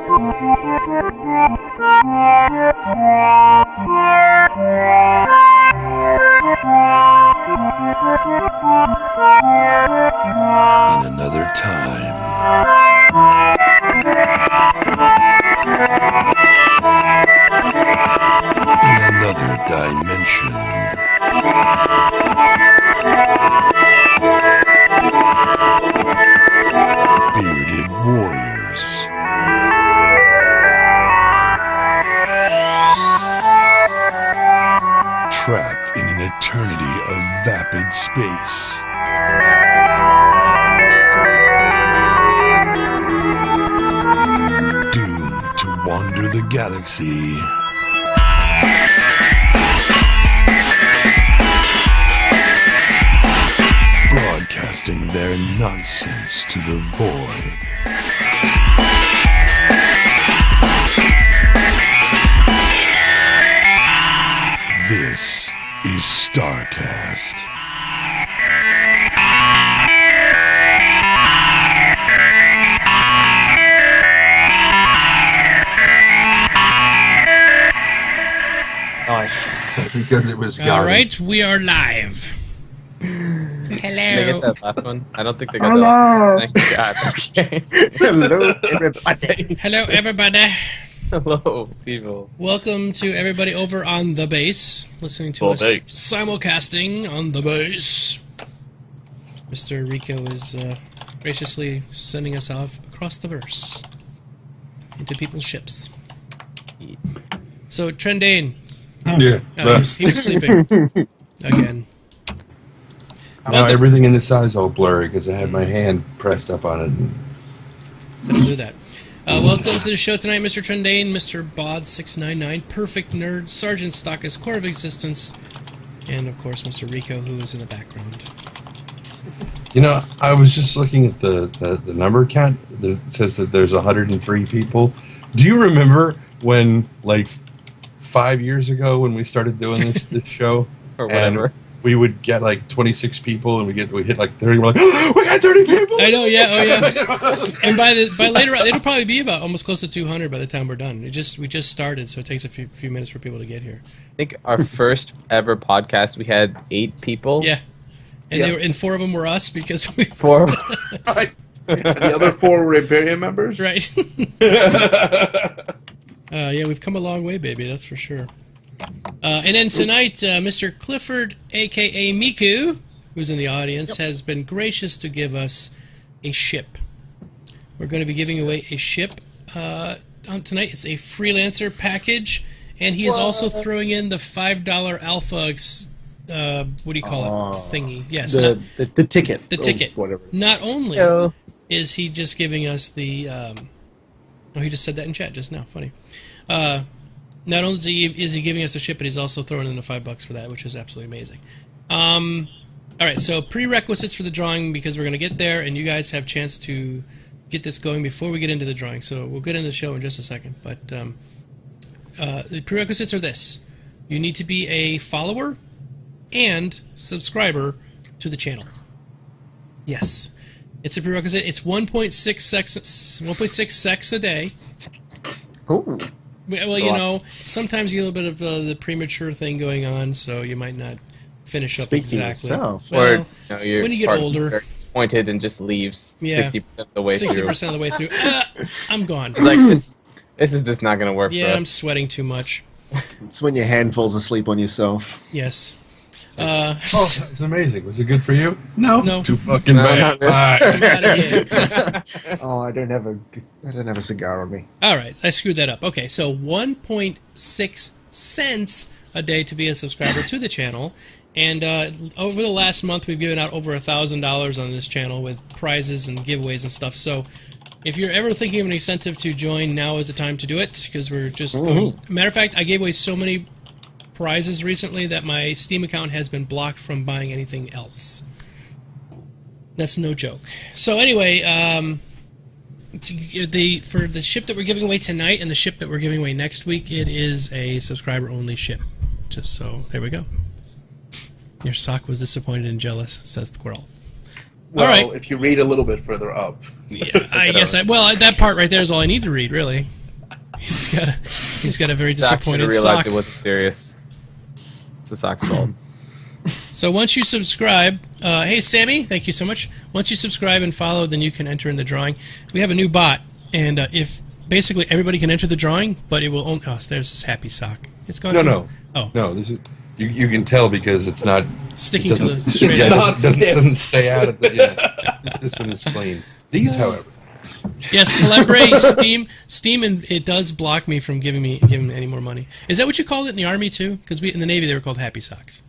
In another time. In another dimension. Bearded warriors. Trapped in an eternity of vapid space. Doomed to wander the galaxy. Broadcasting their nonsense to the void. This is StarCast. Nice. Because it was garbage. All right, we are live. Hello. Did they get that last one? I don't think they got that last one. Thank God. Okay. Hello, everybody. Hello, everybody. Hello, people. Welcome to everybody over on the base, listening to us simulcasting on the base. Mr. Rico is graciously sending us off across the verse into people's ships. So, Trendane. Yeah. He was sleeping again. Now everything in this eye is all blurry because I had my hand pressed up on it. Let's do that. Welcome to the show tonight, Mr. Trendane, Mr. Bod699, Perfekt Nerd, Sergeant Stockus, Core of Existence, and of course, Mr. Rico, who is in the background. You know, I was just looking at the number count. It says that there's 103 people. Do you remember when, like, 5 years ago when we started doing this show? Or whatever. And we would get like 26 people, and we hit like 30. We're like, oh, we got 30 people. I know, yeah, oh yeah. And by later on, it'll probably be about almost close to 200 by the time we're done. We just started, so it takes a few minutes for people to get here. I think our first ever podcast, we had 8 people. Yeah, and 4 of them were us because we 4. And the other 4 were Imperium members? Right. Yeah, we've come a long way, baby. That's for sure. And then tonight, Mr. Clifford, a.k.a. Miku, who's in the audience, has been gracious to give us a ship. We're going to be giving away a ship on tonight. It's a freelancer package, and he is also throwing in the $5 alpha, what do you call it, thingy. Yes, The ticket. the ticket. Whatever. Not only is he just giving us the... oh, he just said that in chat just now. Funny. Not only is he giving us a ship, but he's also throwing in the $5 for that, which is absolutely amazing. All right, so prerequisites for the drawing, because we're going to get there, and you guys have a chance to get this going before we get into the drawing. So we'll get into the show in just a second. But the prerequisites are this. You need to be a follower and subscriber to the channel. Yes. It's a prerequisite. It's 1.6 sex a day. Ooh. Well, you know, sometimes you get a little bit of the premature thing going on, so you might not finish up Speaking exactly. Yourself. Or Well, when you get partner older, is disappointed and just leaves 60% of the way 60% through. of the way through. I'm gone. It's like, this is just not going to work for Yeah, us. I'm sweating too much. It's when your hand falls asleep on yourself. Yes. Oh, it's amazing. Was it good for you? No. No. Too fucking bad. I'm out of here. Oh, I don't have a cigar on me. All right, I screwed that up. Okay, so 1.6 cents a day to be a subscriber to the channel. And over the last month, we've given out over $1,000 on this channel with prizes and giveaways and stuff. So if you're ever thinking of an incentive to join, now is the time to do it, because we're just going... Matter of fact, I gave away so many prizes recently that my Steam account has been blocked from buying anything else. That's no joke. So anyway, for the ship that we're giving away tonight and the ship that we're giving away next week, it is a subscriber-only ship. Just so, there we go. Your sock was disappointed and jealous, says the squirrel. Well, all right. if you read a little bit further up. Yeah, I guess well, that part right there is all I need to read, really. He's got a very Zach should disappointed have realized sock. it wasn't serious. It's a sock's fault. So once you subscribe, hey Sammy, thank you so much. Once you subscribe and follow, then you can enter in the drawing. We have a new bot, and if basically everybody can enter the drawing, but it will only. Oh, there's this happy sock. It's gone. No. This is you can tell because it's not sticking to the doesn't- straight. yeah, edge. doesn't stay out of the. This one is clean. These, however. Yes, Calabre, Steam, and it does block me from giving any more money. Is that what you called it in the Army too? Because in the Navy they were called happy socks.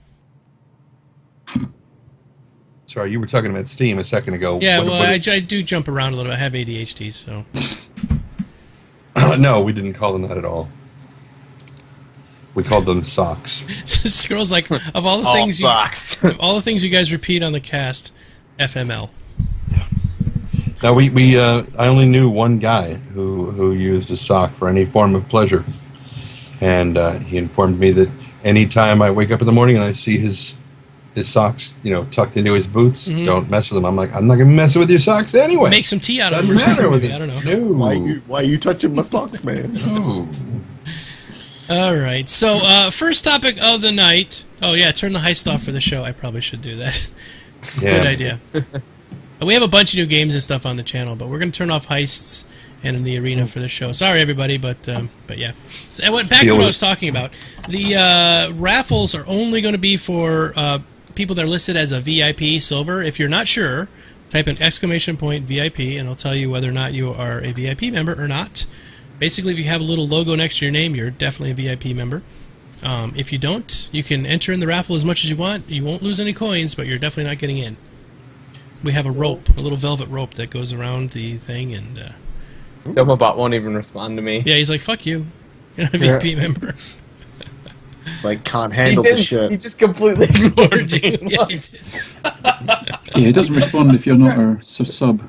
Sorry, you were talking about Steam a second ago. Yeah, I do jump around a little bit. I have ADHD, so. No, we didn't call them that at all. We called them socks. Squirrel's like, of all the All things socks. all the things you guys repeat on the cast, FML. Now I only knew one guy who used a sock for any form of pleasure, and he informed me that anytime I wake up in the morning and I see his socks, tucked into his boots, don't mess with them. I'm like, I'm not gonna mess with your socks anyway. Make some tea out of Doesn't them. matter with Maybe, it. I don't know. No. Why are you touching my socks, man? No. All right. So first topic of the night. Oh yeah, turn the heist off for the show. I probably should do that. Yeah. Good idea. We have a bunch of new games and stuff on the channel, but we're going to turn off heists and in the arena for the show. Sorry, everybody, but yeah. So I went back to what I was talking about. The raffles are only going to be for people that are listed as a VIP Silver. If you're not sure, type in !VIP, and it'll tell you whether or not you are a VIP member or not. Basically, if you have a little logo next to your name, you're definitely a VIP member. If you don't, you can enter in the raffle as much as you want. You won't lose any coins, but you're definitely not getting in. We have a rope, a little velvet rope that goes around the thing, and Domobot won't even respond to me. yeah, he's like, "Fuck you, you're not a VIP member." It's like, can't handle the He shit. just completely ignored me. Yeah, he did. Yeah, it doesn't respond if you're not a sub.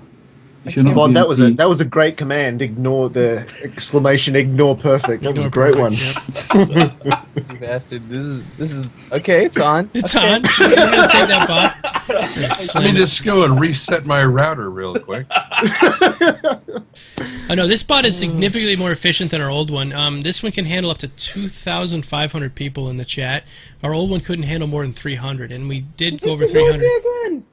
If you're not Bob, that VIP. was a great command. Ignore the exclamation. Ignore perfect. That was a great one. Yep. You bastard. This is okay. It's on. It's okay. on. So we're gonna take that bot. and Let slam me it. just go and reset my router real quick. Oh no, this bot is significantly more efficient than our old one. This one can handle up to 2,500 people in the chat. Our old one couldn't handle more than 300, and we did go over 300.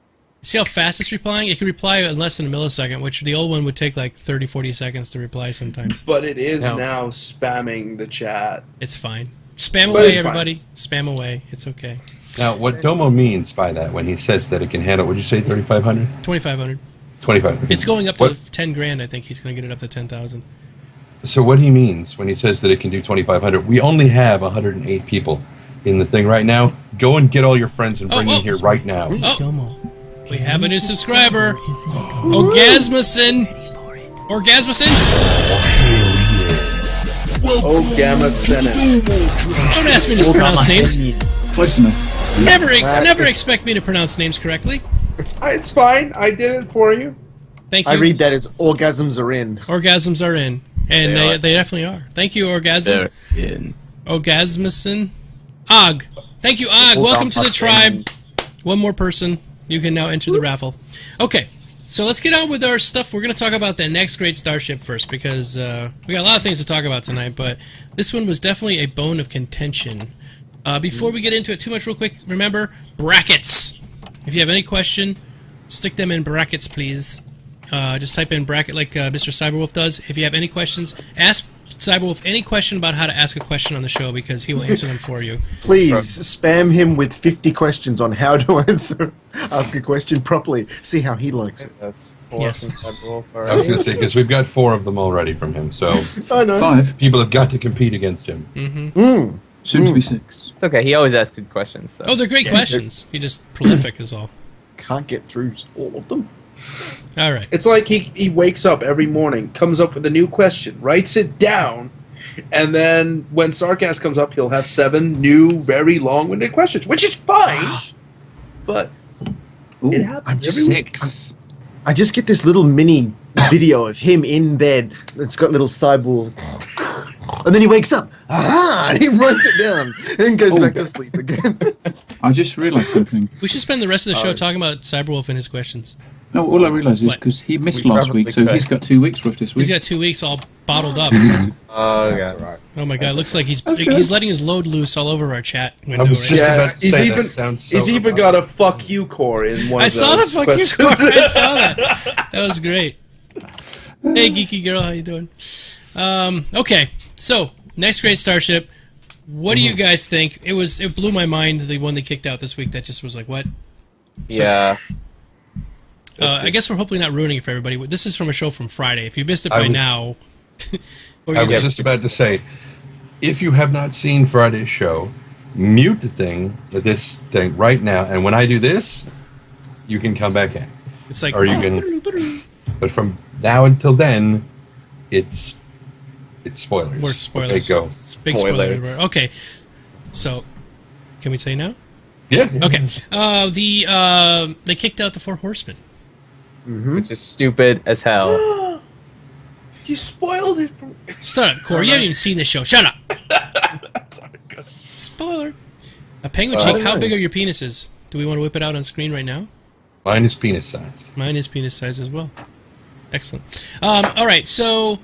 See how fast it's replying? It can reply in less than a millisecond, which the old one would take like 30, 40 seconds to reply sometimes. But it is No. now spamming the chat. It's fine. Spam But away, it's fine. everybody. Spam away. It's okay. Now, what Domo means by that when he says that it can handle, would you say 3,500? 2,500. 25. It's going up What- to 10 grand. I think he's going to get it up to 10,000. So what he means when he says that it can do 2,500, we only have 108 people in the thing right now. Go and get all your friends and bring them here right now. Oh, we have a new subscriber. Orgasmuson. Orgasmuson? Oh, Gamma Senate. Don't ask me to pronounce names. Close enough. Never expect me to pronounce names correctly. It's fine. I did it for you. Thank you. I read that as orgasms are in. Orgasms are in. And they definitely are. Thank you, Orgasm. They're in. Orgasmuson. Og. Thank you, Og. Welcome to the tribe. One more person. You can now enter the raffle. Okay, so let's get on with our stuff. We're going to talk about the next great starship first because we got a lot of things to talk about tonight, but this one was definitely a bone of contention. Before we get into it too much real quick, remember, brackets. If you have any question, stick them in brackets, please. Just type in bracket like Mr. Cyberwolf does. If you have any questions, ask Cyberwolf any question about how to ask a question on the show because he will answer them for you. Please spam him with 50 questions on how to ask a question properly. See how he likes it. That's 4 Yes. from Cyberwolf I was already. going to say, because we've got 4 of them already from him, so I know. 5. people have got to compete against him. Soon to be 6. It's okay. He always asks good questions. So. Oh, they're great questions. He just prolific is all. Can't get through all of them. All right. It's like he wakes up every morning, comes up with a new question, writes it down, and then when StarCast comes up, he'll have 7 new, very long-winded questions, which is fine. But it happens every week. I just get this little mini video of him in bed. It's got little cyborg. And then he wakes up. Aha! And he writes it down. And then goes back to sleep again. I just realised something. We should spend the rest of the show talking about Cyberwolf and his questions. No, all I realise is What? because he missed We last probably week, so could. he's got 2 weeks worth this He's week. got 2 weeks all bottled up. Oh, That's yeah. all right. Oh my god, it looks like he's letting his load loose all over our chat window. I was just right now. about to say that sounds so he's even got a fuck you core in one I of saw the those fuck you questions. score. I saw that. That was great. Hey, geeky girl, how you doing? Okay, so next great starship. What do you guys think? It blew my mind, the one they kicked out this week. That just was like, what? Yeah. I guess we're hopefully not ruining it for everybody. This is from a show from Friday. If you missed it I by was- now, I was just about to say, if you have not seen Friday's show, mute this thing right now, and when I do this, you can come back in. it's like, Or you can, but from now until then, it's spoilers. We're spoilers. Okay, go. Big Spoilers. spoiler. Okay, so can we say now? Yeah. Okay. They kicked out the Four Horsemen. Which is stupid as hell. You spoiled it. Shut up, Corey. You haven't even seen the show. Shut up. Sorry, go ahead. Spoiler. A penguin cheek. How big are your penises? Do we want to whip it out on screen right now? Mine is penis sized. Mine is penis size as well. Excellent. All right, so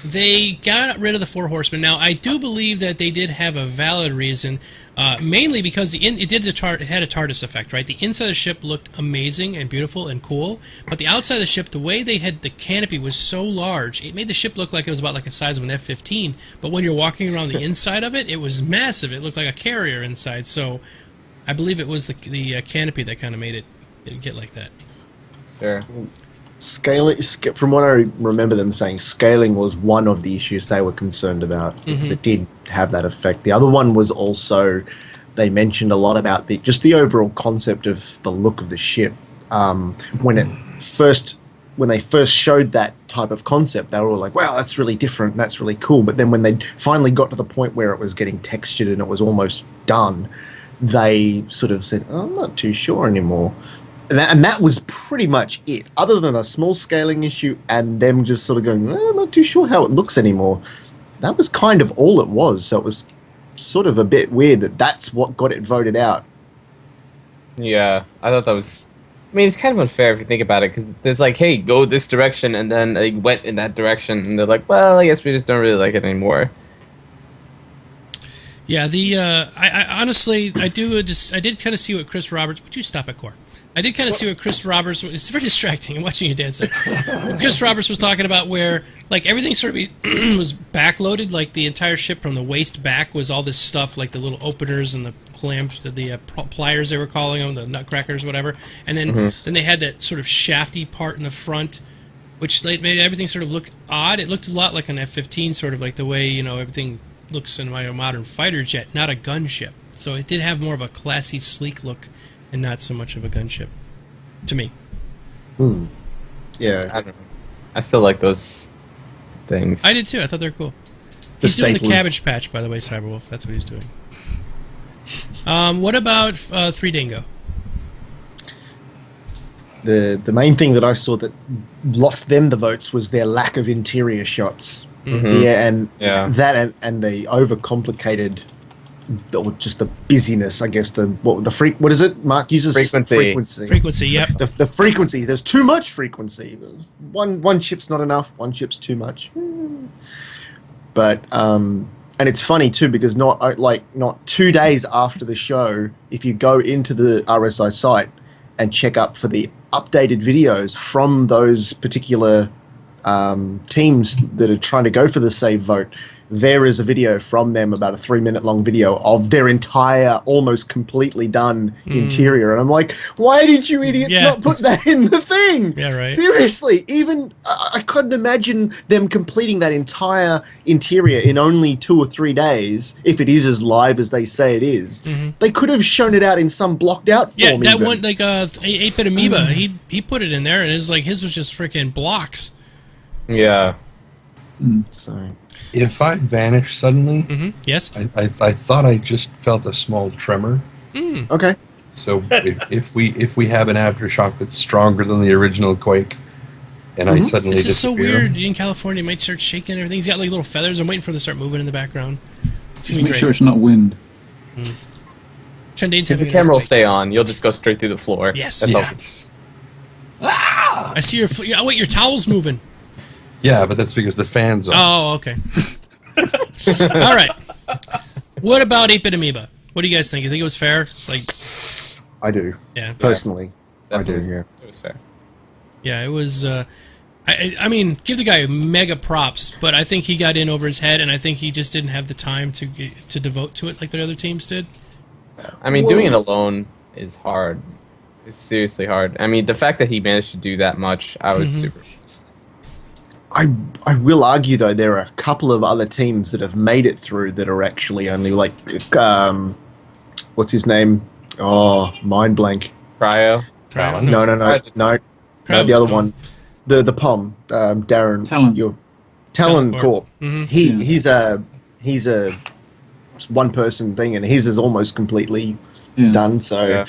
they got rid of the Four Horsemen. Now, I do believe that they did have a valid reason, mainly because it had a TARDIS effect, right? The inside of the ship looked amazing and beautiful and cool, but the outside of the ship, the way they had the canopy was so large, it made the ship look like it was about like the size of an F-15. But when you're walking around the inside of it, it was massive. It looked like a carrier inside. So, I believe it was the canopy that kind of made it get like that. Sure. Scaling, from what I remember them saying, scaling was one of the issues they were concerned about because it did have that effect. The other one was also they mentioned a lot about just the overall concept of the look of the ship. When they first showed that type of concept, they were all like, "Wow, that's really different. That's really cool." But then when they finally got to the point where it was getting textured and it was almost done, they sort of said, "Oh, I'm not too sure anymore." And that was pretty much it, other than a small scaling issue and them just sort of going, I'm not too sure how it looks anymore. That was kind of all it was. So it was sort of a bit weird that that's what got it voted out. Yeah, I thought that was... I mean, it's kind of unfair if you think about it, because it's like, hey, go this direction, and then they went in that direction, and they're like, well, I guess we just don't really like it anymore. Yeah, I honestly, I did kind of see what Chris Roberts... Would you stop at Core? I did kind of see what Chris Roberts... It's very distracting. I'm watching you dance there. Chris Roberts was talking about where, like, everything sort of was backloaded. Like, the entire ship from the waist back was all this stuff, like the little openers and the clamps, the pliers they were calling them, the nutcrackers, whatever. And then then they had that sort of shafty part in the front, which made everything sort of look odd. It looked a lot like an F-15, sort of like the way, you know, everything looks in a modern fighter jet, not a gunship. So it did have more of a classy, sleek look and not so much of a gunship, to me. Yeah. I don't know. I still like those things. I did too. I thought they were cool. The He's doing the staples. Cabbage Patch, by the way, Cyberwolf. That's what he's doing. What about 3 Dingo? The main thing that I saw that lost them the votes was their lack of interior shots. Yeah, and that and the overcomplicated, or just the busyness, I guess. What is it? Mark uses Frequency. Frequency, yep. The frequency. There's too much frequency. One chip's not enough. One chip's too much. But and it's funny too because not 2 days after the show, if you go into the RSI site and check up for the updated videos from those particular teams that are trying to go for the save vote, there is a video from them, about a 3-minute long video of their entire, almost completely done interior. And I'm like, why did you idiots not put that in the thing? Yeah, right. Seriously, even I couldn't imagine them completing that entire interior in only 2 or 3 days, if it is as live as they say it is. They could have shown it out in some blocked out form. Yeah, that even. one, like 8-Bit Amoeba, he put it in there, and it was like his was just freaking blocks. Yeah. So. If I vanish suddenly, Yes? I thought I just felt a small tremor. Okay. So if we have an aftershock that's stronger than the original quake, and I suddenly This is so disappear, weird. In California, it might start shaking and everything. He's got like little feathers. I'm waiting for them to start moving in the background. It's Just gonna be make great. sure it's not wind. Trendane's If having the an camera will earthquake. stay on, you'll just go straight through the floor. Yes. That's all. yeah, it's- I see your. Oh wait, your towel's moving. Yeah, but that's because the fans are. Oh, okay. All right. What about 8-Bit Amoeba? What do you guys think? You think it was fair? Like, I do. Yeah. Personally, Definitely. I do. Yeah. It was fair. yeah, it was. I mean, give the guy mega props, but I think he got in over his head, and I think he just didn't have the time to devote to it like the other teams did. I mean, doing it alone is hard. It's seriously hard. I mean, the fact that he managed to do that much, I was super impressed. I will argue though there are a couple of other teams that have made it through that are actually only like what's his name? Oh, mind blank. Cryo. No, the other one. The POM, Darren. Talon. Talon Corp. Mhm. He's a one person thing, and his is almost completely done. So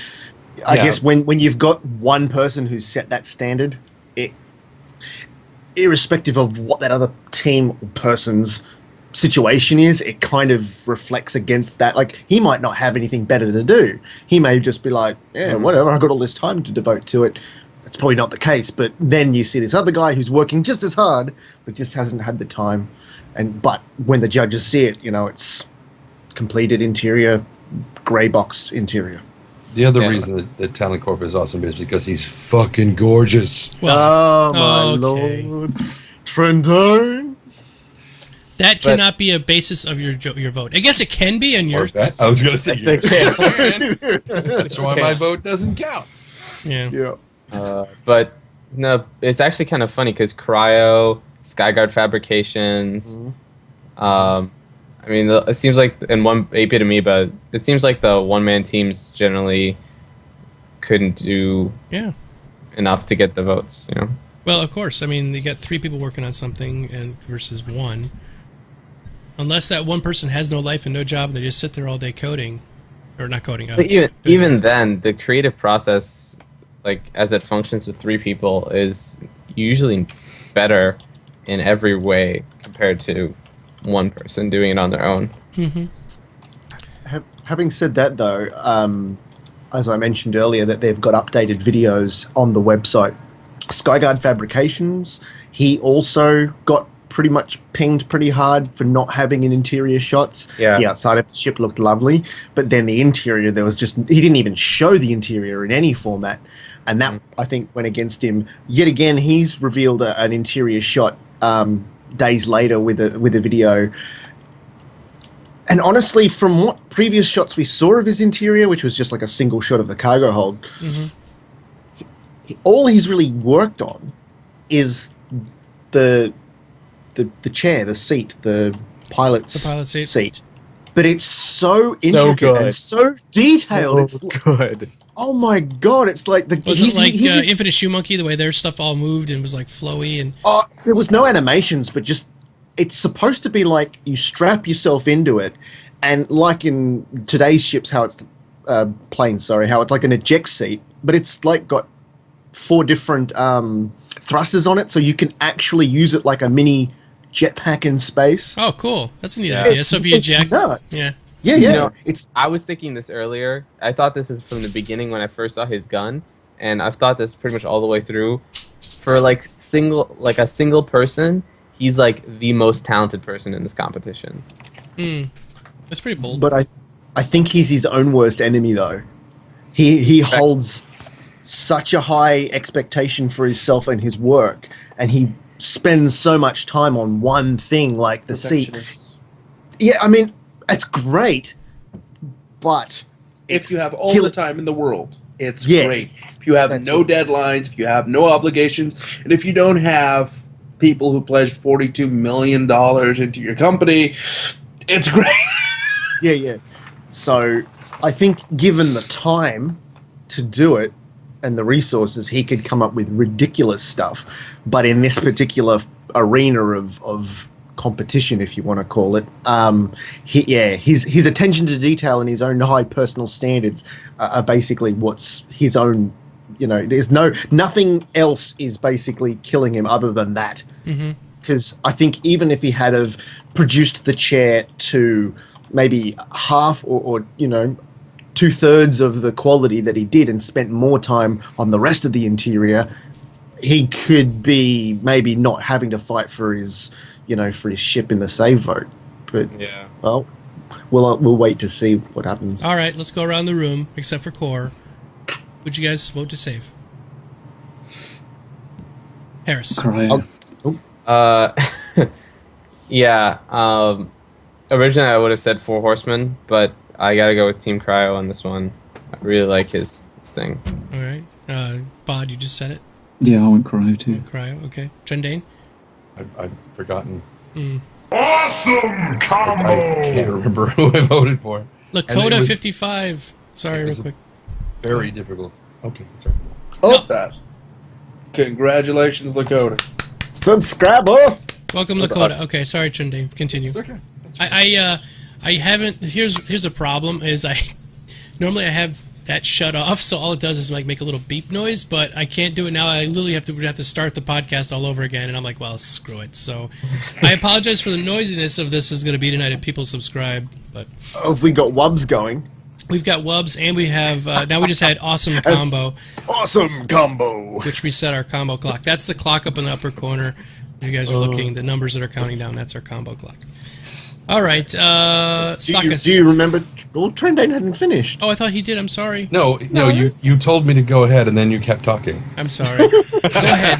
I guess when you've got one person who's set that standard, it, irrespective of what that other team or person's situation is, it kind of reflects against that. Like, he might not have anything better to do. He may just be like, yeah, whatever, I've got all this time to devote to it. That's probably not the case, but then you see this other guy who's working just as hard, but just hasn't had the time. But when the judges see it, it's completed interior, grey box interior. The other reason that Talon Corp is awesome is because he's fucking gorgeous. Well, my okay. lord. Trento? That cannot be a basis of your vote. I guess it can be, and yours. I was going to say That's that's why my vote doesn't count. Yeah. But no, it's actually kind of funny because Cryo, Skyguard Fabrications. I mean, it seems like in 8-Bit Amoeba, it seems like the one-man teams generally couldn't do enough to get the votes. Well, of course. I mean, you got 3 people working on something and versus 1. Unless that one person has no life and no job, and they just sit there all day coding, or not coding. But even then, the creative process, like as it functions with 3 people, is usually better in every way compared to one person doing it on their own. Having said that, though, as I mentioned earlier, that they've got updated videos on the website. Skyguard Fabrications, he also got pretty much pinged pretty hard for not having an interior shots. Yeah. The outside of the ship looked lovely, but then the interior, he didn't even show the interior in any format, and that, I think, went against him. Yet again, he's revealed an interior shot days later with a video. And honestly, from what previous shots we saw of his interior, which was just like a single shot of the cargo hold, all he's really worked on is the chair, the seat, the pilot's seat. But it's so intricate and so detailed. So good. Oh my god! It's like Was it like Infinite Shoe Monkey, the way their stuff all moved and was like flowy and? There was no animations, but just it's supposed to be like you strap yourself into it, and like in today's ships, how it's planes. Sorry, how it's like an eject seat, but it's like got 4 different thrusters on it, so you can actually use it like a mini jetpack in space. Oh, cool! That's a neat idea. So if you eject, nuts. yeah. I was thinking this earlier. I thought this is from the beginning when I first saw his gun, and I've thought this pretty much all the way through. For a single person, he's like the most talented person in this competition. That's pretty bold. But I think he's his own worst enemy, though. He holds such a high expectation for himself and his work, and he spends so much time on one thing, like the seat. Yeah, I mean, it's great, but if you have all the time in the world, it's great. If you have no deadlines, if you have no obligations, and if you don't have people who pledged $42 million into your company, it's great. Yeah. So I think given the time to do it and the resources, he could come up with ridiculous stuff. But in this particular arena of competition, if you want to call it, his attention to detail and his own high personal standards are basically what's his own. There's nothing else is basically killing him other than that. Because I think even if he had have produced the chair to maybe half or 2/3 of the quality that he did and spent more time on the rest of the interior, he could be maybe not having to fight for his, for his ship in the save vote. But Yeah. well, we'll wait to see what happens. All right, let's go around the room, except for Core. Would you guys vote to save? Harris. Cryo. Yeah. Originally, I would have said Four Horsemen, but I gotta go with Team Cryo on this one. I really like his thing. All right. Bod, you just said it. Yeah, I went Cryo too. Cryo, okay. Trendane? I've forgotten. Awesome combo! I can't remember who I voted for. And it Lakota was 55. Sorry, real quick. Very difficult. Okay, sorry. Oh, that. Congratulations, Lakota. Subscriber. Welcome, Lakota. Okay, sorry, Trendane. Continue. Okay. I haven't. Here's a problem. Is normally I have that shut off, so all it does is make a little beep noise, but I can't do it now. I literally have to start the podcast all over again, and I'm like, well, screw it. So I apologize for the noisiness of this is going to be tonight if people subscribe, but Oh, have we got Wubs going? we've got Wubs and we have now we just had Awesome Combo, Awesome combo. which reset our combo clock. That's the clock up in the upper corner. If you guys are looking, the numbers that are counting down, that's our combo clock. All right, StarCast. Do you remember? Well, Trendane hadn't finished. Oh, I thought he did. I'm sorry. No, you told me to go ahead, and then you kept talking. I'm sorry. Go ahead.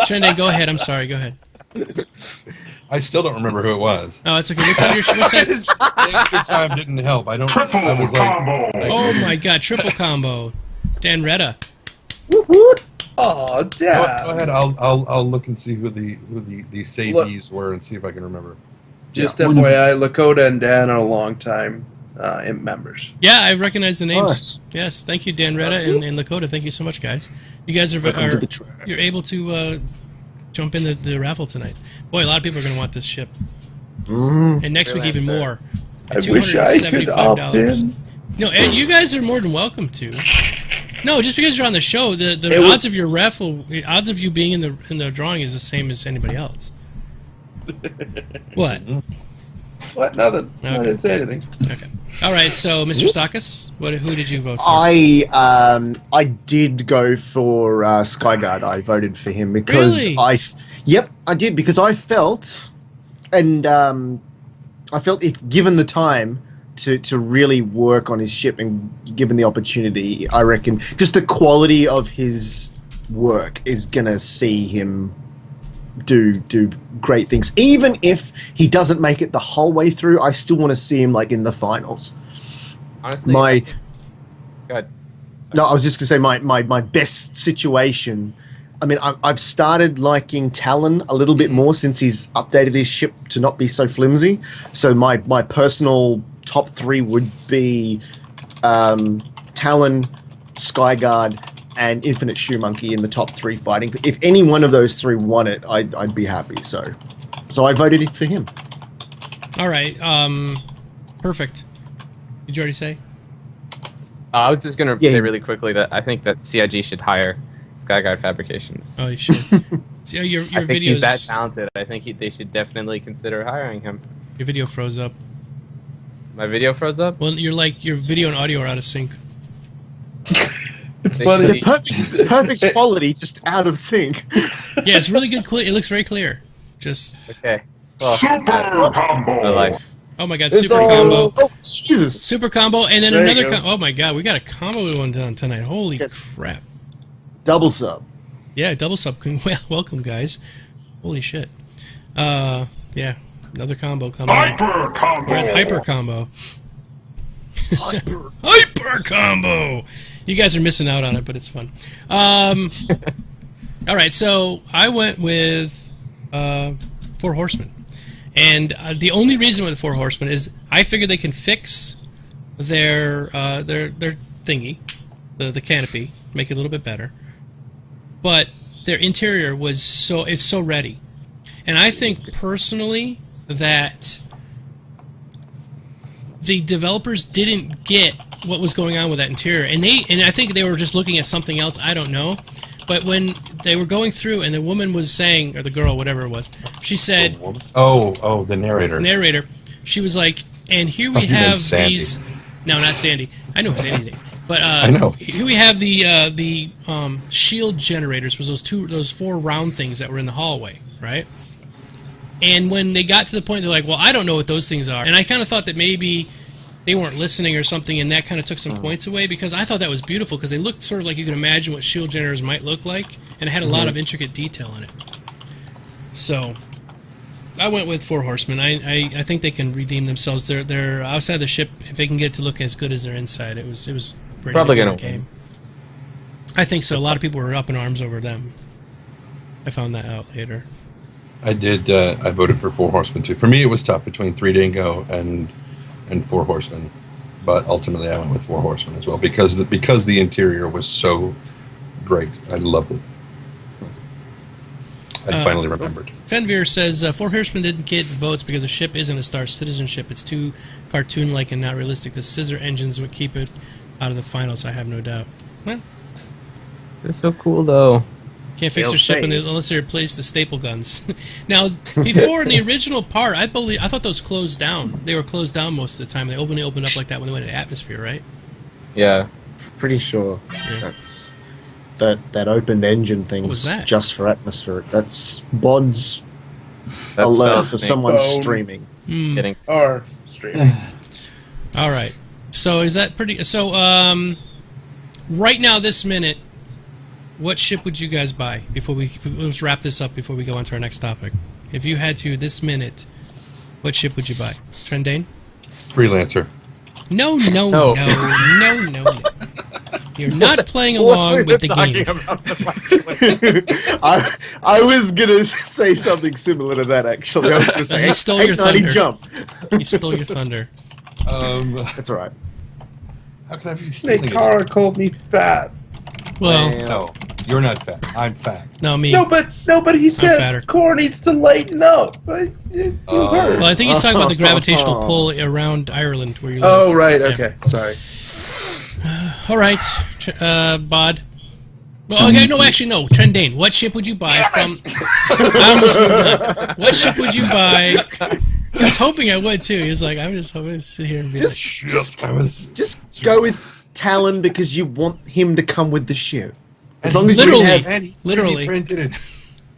Trendane, go ahead. I'm sorry. Go ahead. I still don't remember who it was. Oh, it's okay. What's that? The extra time didn't help. I was like, Oh my God! Triple combo. Dan Retta. Oh, Go damn. ahead. I'll look and see who the savees were and see if I can remember. Just Yeah. FYI, Lakota and Dan are long-time IMP members. Yeah, I recognize the names. Nice. Yes, thank you, Dan Retta and Lakota. Thank you so much, guys. You guys Welcome to are the track. you're able to jump in the raffle tonight. Boy, a lot of people are going to want this ship, and next week even more. I wish I could opt in. No, and you guys are more than welcome to. No, just because you're on the show, the odds of your raffle, the odds of you being in the drawing is the same as anybody else. What? What? Nothing. I Okay. didn't say anything. Okay. All right. So, Mr. Stockus, who did you vote for? I did go for Skyguard. I voted for him because Really? Yep, I did because I felt, and I felt if given the time to really work on his ship and given the opportunity, I reckon just the quality of his work is gonna see him do great things. Even if he doesn't make it the whole way through, I still want to see him in the finals. Honestly, Go ahead. No, I was just gonna say my best situation. I mean, I've started liking Talon a little bit more since he's updated his ship to not be so flimsy. So my personal top three would be Talon, Skyguard, and Infinite Shoe Monkey in the top three fighting. If any one of those three won it, I'd be happy. So I voted for him. All right. Perfect. Did you already say? I was just gonna Yeah. say really quickly that I think that CIG should hire Skyguard Fabrications. Oh, you should. See, your I think he's that videos. talented. I think they should definitely consider hiring him. Your video froze up. My video froze up. Well, your video and audio are out of sync. It's They funny. should The perfect quality, just out of sync. Yeah, it's really good. It looks very clear. Just Okay. Well, Super combo! my life. oh my God, It's super all- combo, Oh Jesus! super combo, and then There you another. go. Oh my God, we got a combo one done tonight. Holy Good. crap! Double sub. Yeah, double sub. Well, welcome guys. Holy shit. Yeah, another combo coming. in. Hyper combo! We're at hyper combo. Hyper combo. You guys are missing out on it, but it's fun. All right, so I went with Four Horsemen, and the only reason with Four Horsemen is I figured they can fix their thingy, the canopy, make it a little bit better. But their interior is so ready, and I think personally that the developers didn't get what was going on with that interior, and I think they were just looking at something else. I don't know, but when they were going through, and the woman was saying, or the girl, whatever it was, she said, Oh, the narrator. she was like, and here we Oh, you meant have Sandy. these. No, not Sandy. I know who Sandy's name. But I know. here we have the shield generators, was those 4 round things that were in the hallway, right? And when they got to the point, they're like, well, I don't know what those things are. And I kind of thought that maybe they weren't listening or something, and that kind of took some points away, because I thought that was beautiful, because they looked sort of like you could imagine what shield generators might look like, and it had a lot of intricate detail in it. So I went with 4 horsemen. I think they can redeem themselves. They're outside the ship. If they can get it to look as good as they're inside, it was Probably going gonna to game. I think so. A lot of people were up in arms over them. I found that out later. I did. I voted for 4 horsemen too. For me, it was tough between 3 dingo and 4 horsemen, but ultimately I went with 4 horsemen as well because the interior was so great. I loved it. I finally remembered. Fenvir says 4 horsemen didn't get votes because the ship isn't a Star Citizen ship. It's too cartoon-like and not realistic. The scissor engines would keep it out of the finals. I have no doubt. Well, They're so cool, though. can't fix They'll their ship say. unless they replace the staple guns. Now, before in the original part, I thought those closed down. They were closed down most of the time. They opened up like that when they went into atmosphere, right? Yeah. Pretty sure that's that opened engine thing's was that? just for atmospheric. That's Bod's That's alert for something. someone Bone. streaming. Kidding. Or streaming. All right. So is that pretty? So right now, this minute, what ship would you guys buy before let's wrap this up before we go on to our next topic? If you had to this minute, what ship would you buy? Trendane? Freelancer. No. No. You're not playing along with the game. I was gonna say something similar to that. Actually, I was gonna say You stole your 890 thunder. jump. You stole your thunder. That's all right. How can I be stealing Snake it? Cara called me fat. Well, No, you're not fat. I'm fat. no, me. No, but he fatter. said Core needs to lighten up. But you heard. Well, I think he's talking about the gravitational pull around Ireland where you live. Oh, right. Yeah. Okay. Sorry. All right, Bod. Well, okay, no, actually, no. Trendane, what ship would you buy from? I almost moved on. What ship would you buy? I was hoping I would too. He was like, I'm just hoping to sit here and be Just go with Talon because you want him to come with the ship. As long as Literally. you have, And he Literally. printed it.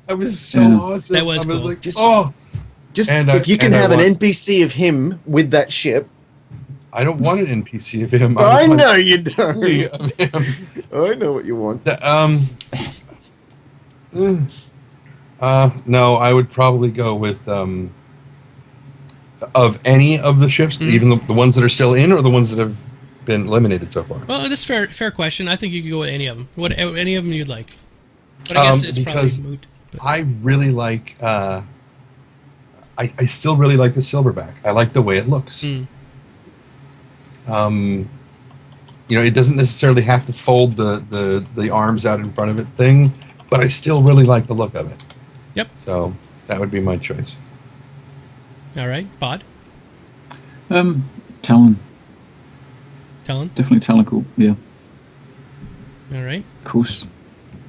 That was so Yeah. awesome. That was I was cool. like, Just- oh, just And if you can I have an want- NPC of him with that ship. I don't want an NPC of him. I want know you an NPC don't. of him. I know what you want. No, I would probably go with of any of the ships, even the ones that are still in, or the ones that have been eliminated so far. Well, this is fair question. I think you could go with any of them. Any of them you'd like. But I guess it's probably because moot. But. I really like. I still really like the silverback. I like the way it looks. It doesn't necessarily have to fold the arms out in front of it thing, but I still really like the look of it. Yep. So that would be my choice. All right, Bod, Talon. Talon. Definitely Talon cool, yeah. All right. Of course.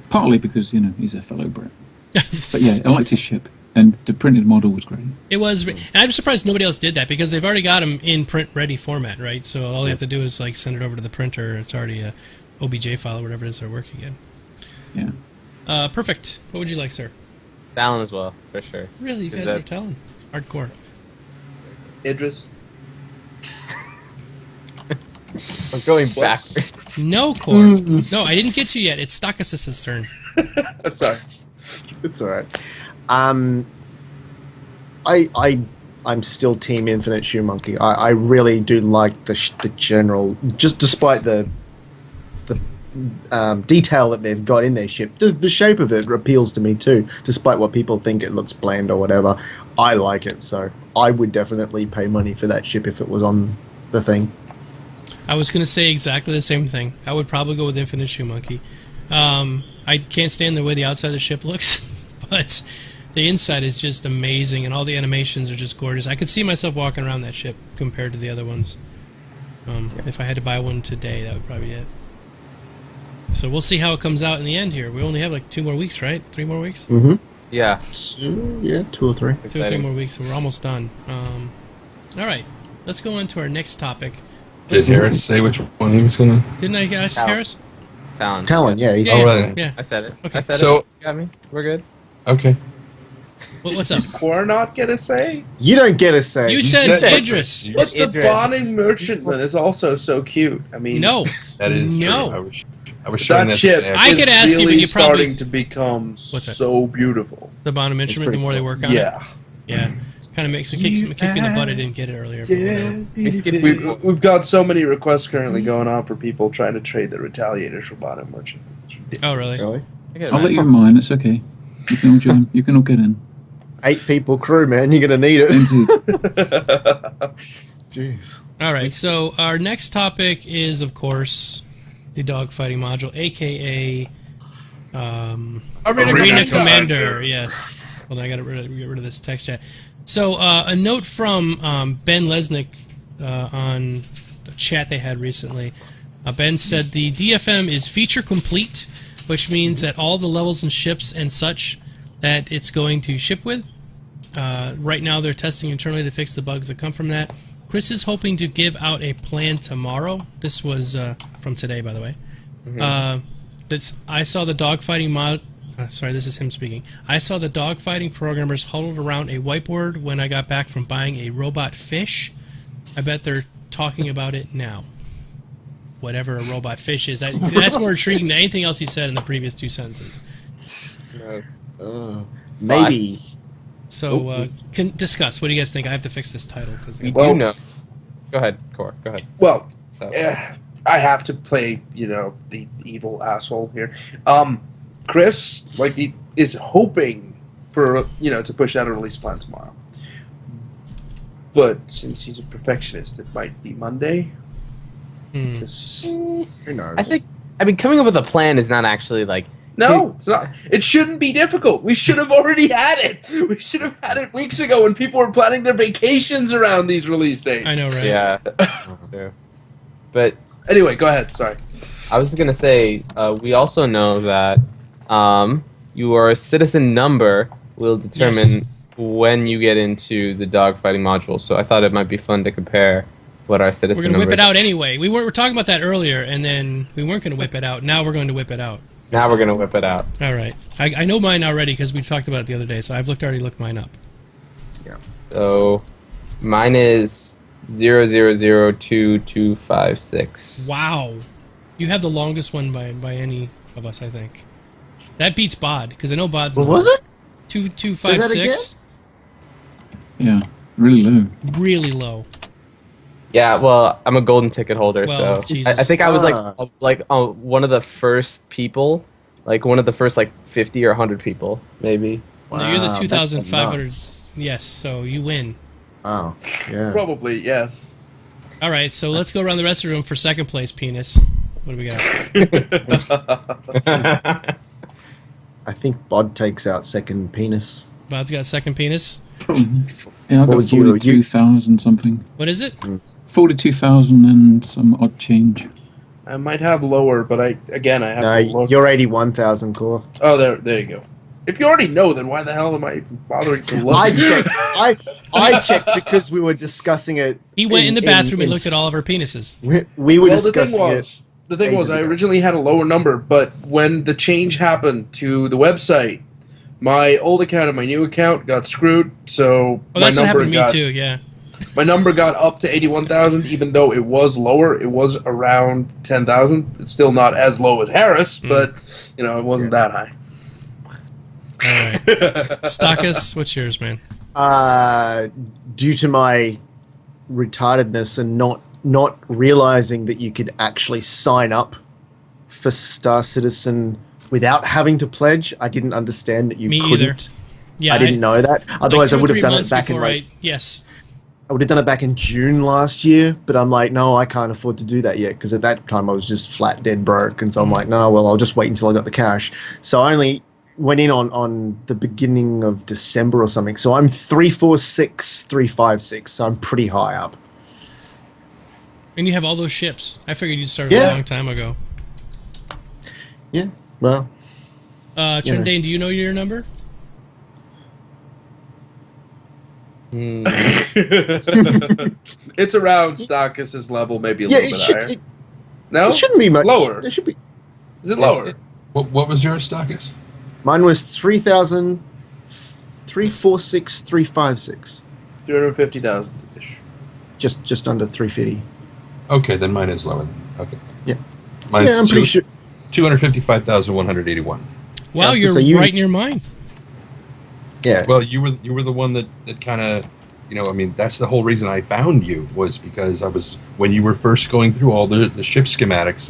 Partly because, he's a fellow Brit. But yeah, I liked his ship. And the printed model was great. It was, and I'm surprised nobody else did that because they've already got them in print-ready format, right? So all you have to do is send it over to the printer. It's already a OBJ file or whatever it is they're working in. Yeah. Perfect. What would you like, sir? Talon as well, for sure. Really, you Is guys that- are telling. Hardcore. Idris. I'm going backwards. No, Core. No, I didn't get you yet. It's StarCast's turn. Sorry. It's all right. I'm still Team Infinite Shoe Monkey. I really do like the general, just despite the detail that they've got in their ship. The shape of it appeals to me too, despite what people think it looks bland or whatever. I like it, so I would definitely pay money for that ship if it was on the thing. I was going to say exactly the same thing. I would probably go with Infinite Shoe Monkey. I can't stand the way the outside of the ship looks, but the inside is just amazing, and all the animations are just gorgeous. I could see myself walking around that ship compared to the other ones. If I had to buy one today, that would probably be it. So we'll see how it comes out in the end here. We only have 2 more weeks, right? 3 more weeks? Mm-hmm. Yeah. So, yeah, 2 or 3. 2 or 3 more weeks, and we're almost done. All right, let's go on to our next topic. Did Harris say which one he was going to? Didn't I ask Talon. Harris? Talon, yeah. He's Yeah, right. yeah. I said it. Okay. I said So- it. You got me. We're good. Okay. What's up? Core not get a say? You don't get a say. You said said- Idris. You- But the Idris. Bonnie Merchantman is also so cute. I mean, No. That is No. true. I was showing that that ship to I is could ask you, but really you probably- starting to become What's that? so beautiful. The Bonham instrument, the pretty more they cool. work on it. Yeah. Yeah. Kind of makes me kick me in the butt. I didn't get it earlier. but whatever. We skipped it. We've got so many requests currently going on for people trying to trade the Retaliators for Bonnie Merchant. It's ridiculous. Oh, really? Really? I get it, I'll let man. you in mine. It's okay. You can all join. You can all get in. 8 people crew, man. You're going to need it. Indeed. Jeez. All right. So our next topic is, of course, the dogfighting module, aka Arena Commander. Yes. Well, I got to get rid of this text chat. So a note from Ben Lesnick on the chat they had recently. Ben said the DFM is feature complete, which means that all the levels and ships and such that it's going to ship with. Right now they're testing internally to fix the bugs that come from that. Chris is hoping to give out a plan tomorrow. This was from today, by the way. I saw the dogfighting mod. Sorry, this is him speaking. I saw the dogfighting programmers huddled around a whiteboard when I got back from buying a robot fish. I bet they're talking about it now. Whatever a robot fish is. That's more intriguing than anything else he said in the previous 2 sentences. Gross. Maybe. So, can discuss. What do you guys think? I have to fix this title. We Well- do know. Go ahead, Core. Go ahead. Well, So, I have to play, the evil asshole here. Chris, he is hoping for, to push out a release plan tomorrow. But since he's a perfectionist, it might be Monday. 'Cause- Who knows? I mean, coming up with a plan is not actually No, it's not. It shouldn't be difficult. We should have already had it. We should have had it weeks ago when people were planning their vacations around these release dates. I know, right? Yeah, that's true. But Anyway, go ahead. Sorry. I was gonna say we also know that your citizen number will determine when you get into the dogfighting module. So I thought it might be fun to compare what our citizen We're going to whip numbers- it out anyway. We were talking about that earlier, and then we weren't going to whip it out. Now we're going to whip it out. Now we're gonna whip it out. All right. I know mine already because we talked about it the other day, so I've already looked mine up. So mine is 00022256. Wow. You have the longest one by any of us, I think. That beats Bod, because I know Bod's What was it? 2256. Yeah, really low. Really low. Yeah, well, I'm a golden ticket holder, Well, so Jesus. I think I was Ah. one of the first people, one of the first 50 or 100 people, maybe. No, you're the Wow, 2,500. that's Yes, so you win. Oh, yeah. Probably, yes. All right, so let's go around the rest of the room for second place, penis. What do we got? I think Bod takes out second penis. Bod's got second penis. Yeah, I've What got would you- 42,000 something. What is it? 42,000 and some odd change. I might have lower, but I have No, to look. you're 81,000 core. Oh, there you go. If you already know, then why the hell am I even bothering to look? I checked. I checked because we were discussing it. He went in the bathroom and in looked at all of our penises. We were Well, the thing discussing was, ages I ago. originally had a lower number, but when the change happened to the website, my old account and my new account got screwed. So Oh, that's what my happened to me number too. Yeah. my number got up to 81,000, even though it was lower. It was around 10,000. It's still not as low as Harris, but it wasn't that high. All right. Stockus, what's yours, man? Due to my retardedness and not realizing that you could actually sign up for Star Citizen without having to pledge, I didn't understand that you Me couldn't. either. Yeah, I didn't know that. Otherwise, like 2 I or would 3 have done it months back in before like yes. I would have done it back in June last year, but I'm like, no, I can't afford to do that yet because at that time I was just flat dead broke, and so I'm like, no, well, I'll just wait until I got the cash. So I only went in on the beginning of December or something. So I'm 346, 356. So I'm pretty high up. And you have all those ships. I figured you started Yeah. a long time ago. Yeah. Well, Trindane, do you know your number? It's around StarCast's level, maybe a Yeah, little bit higher. No? It shouldn't be much Lower. It should be. Is it lower? What was your StarCast? Mine was 3,346,356. 350,000-ish. Just under 350. Okay, then mine is lower. Okay. Yeah. Mine's Yeah, I'm pretty sure. 255,181. Wow, was you're gonna say, right in your mind. Yeah. Well, you were the one that kind of, I mean, that's the whole reason I found you, was because I was, when you were first going through all the ship schematics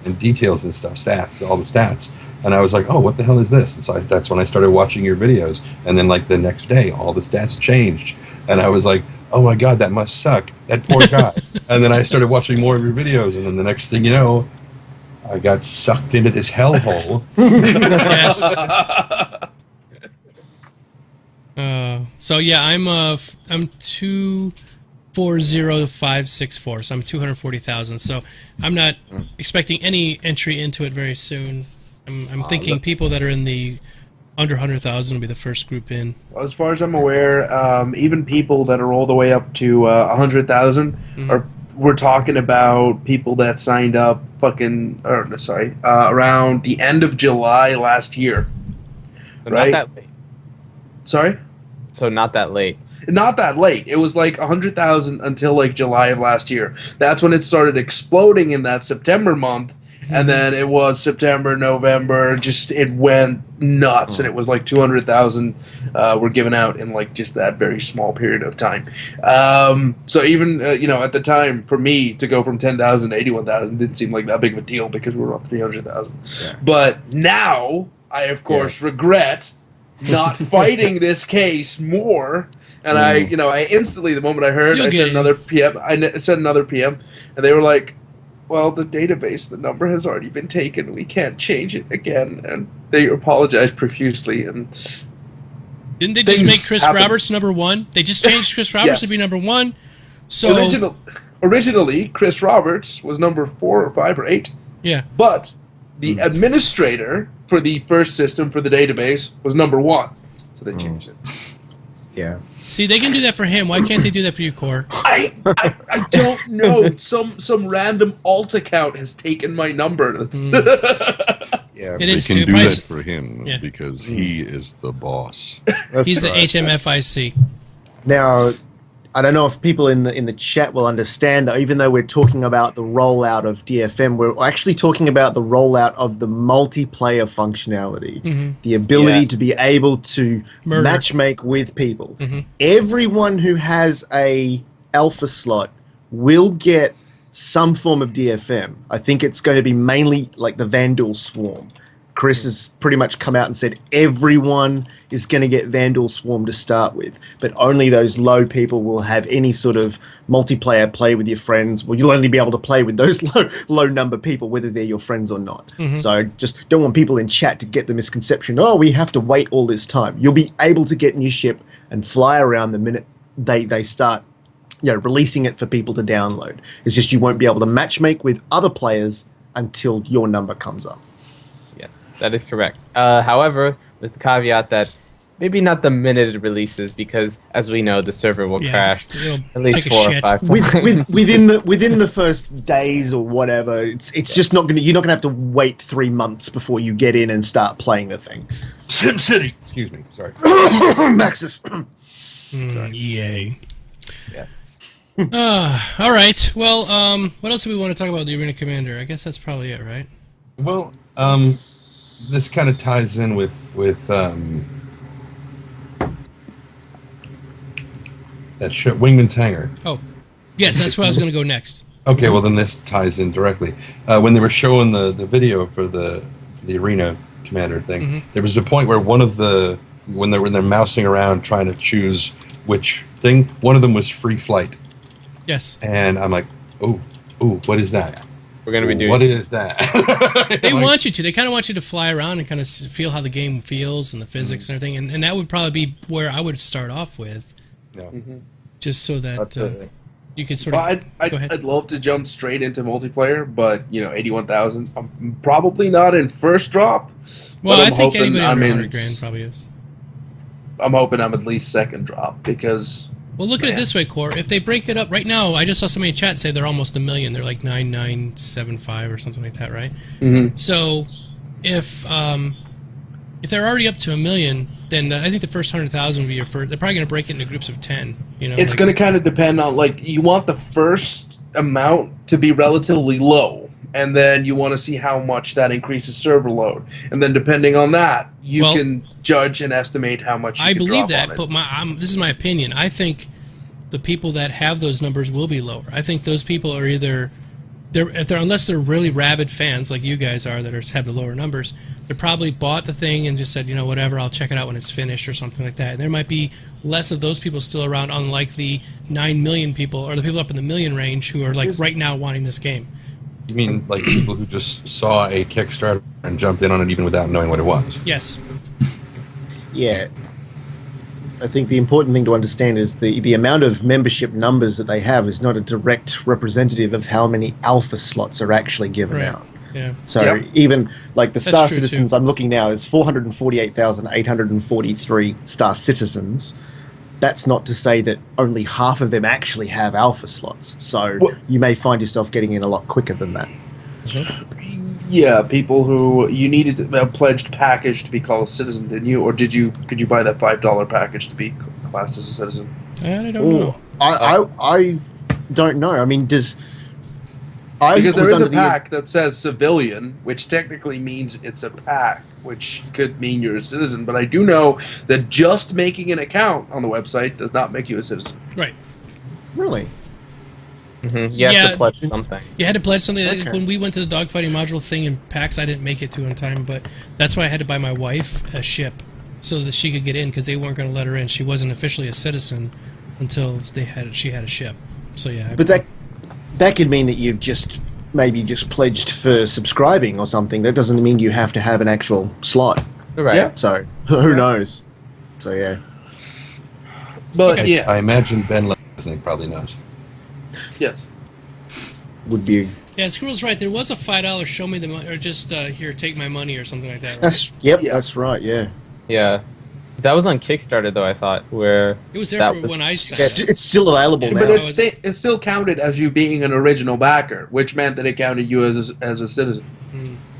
and details and stuff, all the stats, and I was like, oh, what the hell is this? And so that's when I started watching your videos, and then like the next day, all the stats changed, and I was like, oh my god, that must suck, that poor guy. And then I started watching more of your videos, and then the next thing you know, I got sucked into this hellhole. Yes. So yeah, I'm 240564, so I'm 240,000. So I'm not expecting any entry into it very soon. I'm thinking people that are in the under 100,000 will be the first group in. As far as I'm aware, even people that are all the way up to 100,000 are. We're talking about people that signed up around the end of July last year. So right? Not that late. Sorry? So not that late. Not that late. It was like 100,000 until like July of last year. That's when it started exploding in that September month. And then it was September, November, just it went nuts. And it was like 200,000 were given out in like just that very small period of time. So even, at the time, for me to go from 10,000 to 81,000 didn't seem like that big of a deal because we were on 300,000. Yeah. But now, I of course regret not fighting this case more. And I instantly, the moment I heard, I sent another PM, and they were like, well, the database, the number has already been taken. We can't change it again. And they apologized profusely. And didn't they just make Chris Roberts number one? They just changed Chris Roberts to be number one. So originally, Chris Roberts was number 4 or 5 or 8. Yeah. But the administrator for the first system for the database was number 1. So they changed it. Yeah. See, they can do that for him. Why can't they do that for you, Core? I don't know. Some random alt account has taken my number. Yeah, it they is can too. do that for him Yeah. because he is the boss. He's the HMFIC. Now, I don't know if people in the chat will understand that even though we're talking about the rollout of DFM, we're actually talking about the rollout of the multiplayer functionality, the ability to be able to matchmake with people. Everyone who has a alpha slot will get some form of DFM. I think it's going to be mainly like the Vandal Swarm. Chris has pretty much come out and said everyone is going to get Vandal Swarm to start with, but only those low people will have any sort of multiplayer play with your friends. Well, you'll only be able to play with those low number people, whether they're your friends or not. So just don't want people in chat to get the misconception, oh, we have to wait all this time. You'll be able to get in your ship and fly around the minute they start releasing it for people to download. It's just you won't be able to matchmake with other players until your number comes up. Yes, that is correct. However, with the caveat that maybe not the minute it releases, because as we know, the server will crash at least 4 or 5 times. Within the first days or whatever, it's just not you're not gonna have to wait 3 months before you get in and start playing the thing. SimCity. Excuse me. Sorry. Maxis. EA. Yes. All right. Well, what else do we want to talk about with the Arena Commander? I guess that's probably it, right? Well, this kind of ties in with that show, Wingman's Hangar. Oh, yes, that's where I was going to go next. Okay, well then this ties in directly. When they were showing the video for the Arena Commander thing, there was a point where one of when they're mousing around trying to choose which thing, one of them was free flight. Yes. And I'm like, oh, what is that? We're going to be doing... What is that? They want you to. They kind of want you to fly around and kind of feel how the game feels and the physics and everything. And that would probably be where I would start off with. Yeah. Just so that you could sort of... Go ahead. I'd love to jump straight into multiplayer, but, 81,000, I'm probably not in first drop. Well, I think anybody under 100 grand probably is. I'm hoping I'm at least second drop because Well, look at it this way, Core. If they break it up right now, I just saw somebody in chat say they're almost 1 million. They're like 9975 or something like that, right? Mm-hmm. So, if they're already up to 1 million, then I think the first 100,000 will be your first. They're probably going to break it into groups of 10. You know, It's like, going to kind of depend on, like, you want the first amount to be relatively low, and then you want to see how much that increases server load, and then depending on that, you can judge and estimate how much you I can believe drop that, on it. but this is my opinion. I think the people that have those numbers will be lower. I think those people are either unless they're really rabid fans like you guys are that have the lower numbers, they probably bought the thing and just said, you know, whatever, I'll check it out when it's finished or something like that. And there might be less of those people still around, unlike the 9 million people or the people up in the million range who are like right now wanting this game. You mean like people who just saw a Kickstarter and jumped in on it even without knowing what it was? Yes. Yeah. I think the important thing to understand is the amount of membership numbers that they have is not a direct representative of how many alpha slots are actually given out. Yeah. So even like the That's Star true, Citizens too. I'm looking now is 448,843 Star Citizens. That's not to say that only half of them actually have alpha slots. So you may find yourself getting in a lot quicker than that. Yeah, people who you needed a pledged package to be called a citizen, didn't you? Or could you buy that $5 package to be classed as a citizen? I don't know. I don't know. I mean, because there is a pack that says civilian, which technically means it's a pack, which could mean you're a citizen. But I do know that just making an account on the website does not make you a citizen. Right. Really? Mm-hmm. You have to pledge something. You had to pledge something. Okay. When we went to the dogfighting module thing in PAX, I didn't make it to in time, but that's why I had to buy my wife a ship so that she could get in because they weren't going to let her in. She wasn't officially a citizen until she had a ship. So yeah. But that could mean that you've maybe just pledged for subscribing or something. That doesn't mean you have to have an actual slot. Right. Yeah. So who knows? So yeah. But I imagine Ben Lesnick probably knows. Yes. Would be Yeah, and Squirrel's right. There was a $5 show me the money, or just here, take my money, or something like that. Right? that's right. Yeah. Yeah. That was on Kickstarter, though, I thought, where... It was there for when I signed up. It's still available now. But it still counted as you being an original backer, which meant that it counted you as a citizen.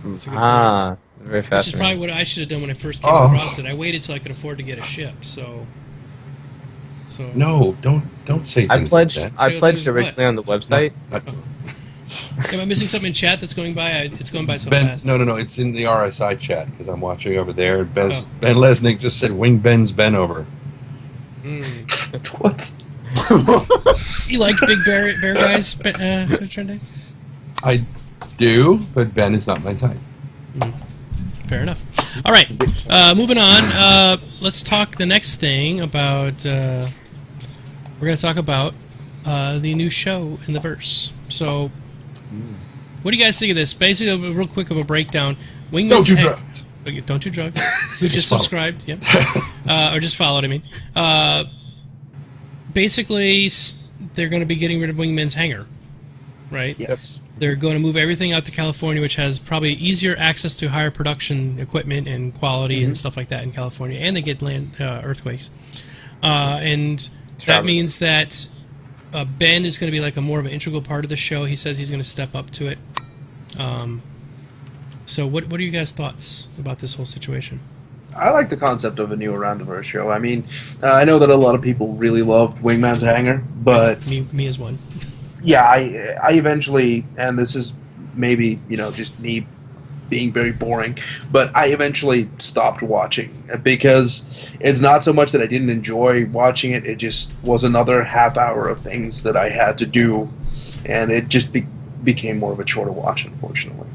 That's a good point. Very Which is fascinating. probably what I should have done when I first came across it. I waited till I could afford to get a ship, so... No, don't say things I pledged like that. I So pledged there's originally on the website. Am I missing something in chat that's going by? It's going by so Ben, fast. no, it's in the RSI chat because I'm watching over there. Ben Lesnick just said, "Wing Ben's Ben over." What? You like big bear guys, Trending? I do, but Ben is not my type. Fair enough. All right, moving on. Let's talk the next thing about... we're going to talk about the new show in the verse. So, what do you guys think of this? Basically, real quick of a breakdown. Don't you drug. Don't you drug. Who just subscribed, yeah. Or just followed, I mean. Basically, they're going to be getting rid of Wingman's hangar, right? Yes. They're going to move everything out to California, which has probably easier access to higher production equipment and quality and stuff like that in California, and they get land earthquakes. And that means that Ben is going to be like a more of an integral part of the show. He says he's going to step up to it. So what are you guys' thoughts about this whole situation? I like the concept of a new Around the Verse show. I mean, I know that a lot of people really loved Wingman's Hangar, but... Me as one. Yeah, I eventually, and this is maybe, just me being very boring, but I eventually stopped watching because it's not so much that I didn't enjoy watching it, it just was another half hour of things that I had to do, and it just became more of a chore to watch, unfortunately.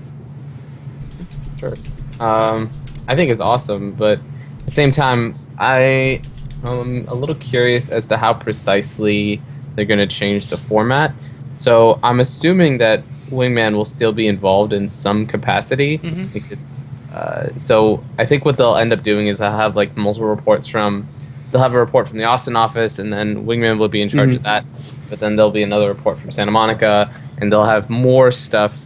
Sure. I think it's awesome, but at the same time, I'm a little curious as to how precisely they're going to change the format. So I'm assuming that Wingman will still be involved in some capacity. Because, so I think what they'll end up doing is they'll have like multiple reports they'll have a report from the Austin office, and then Wingman will be in charge of that. But then there'll be another report from Santa Monica, and they'll have more stuff.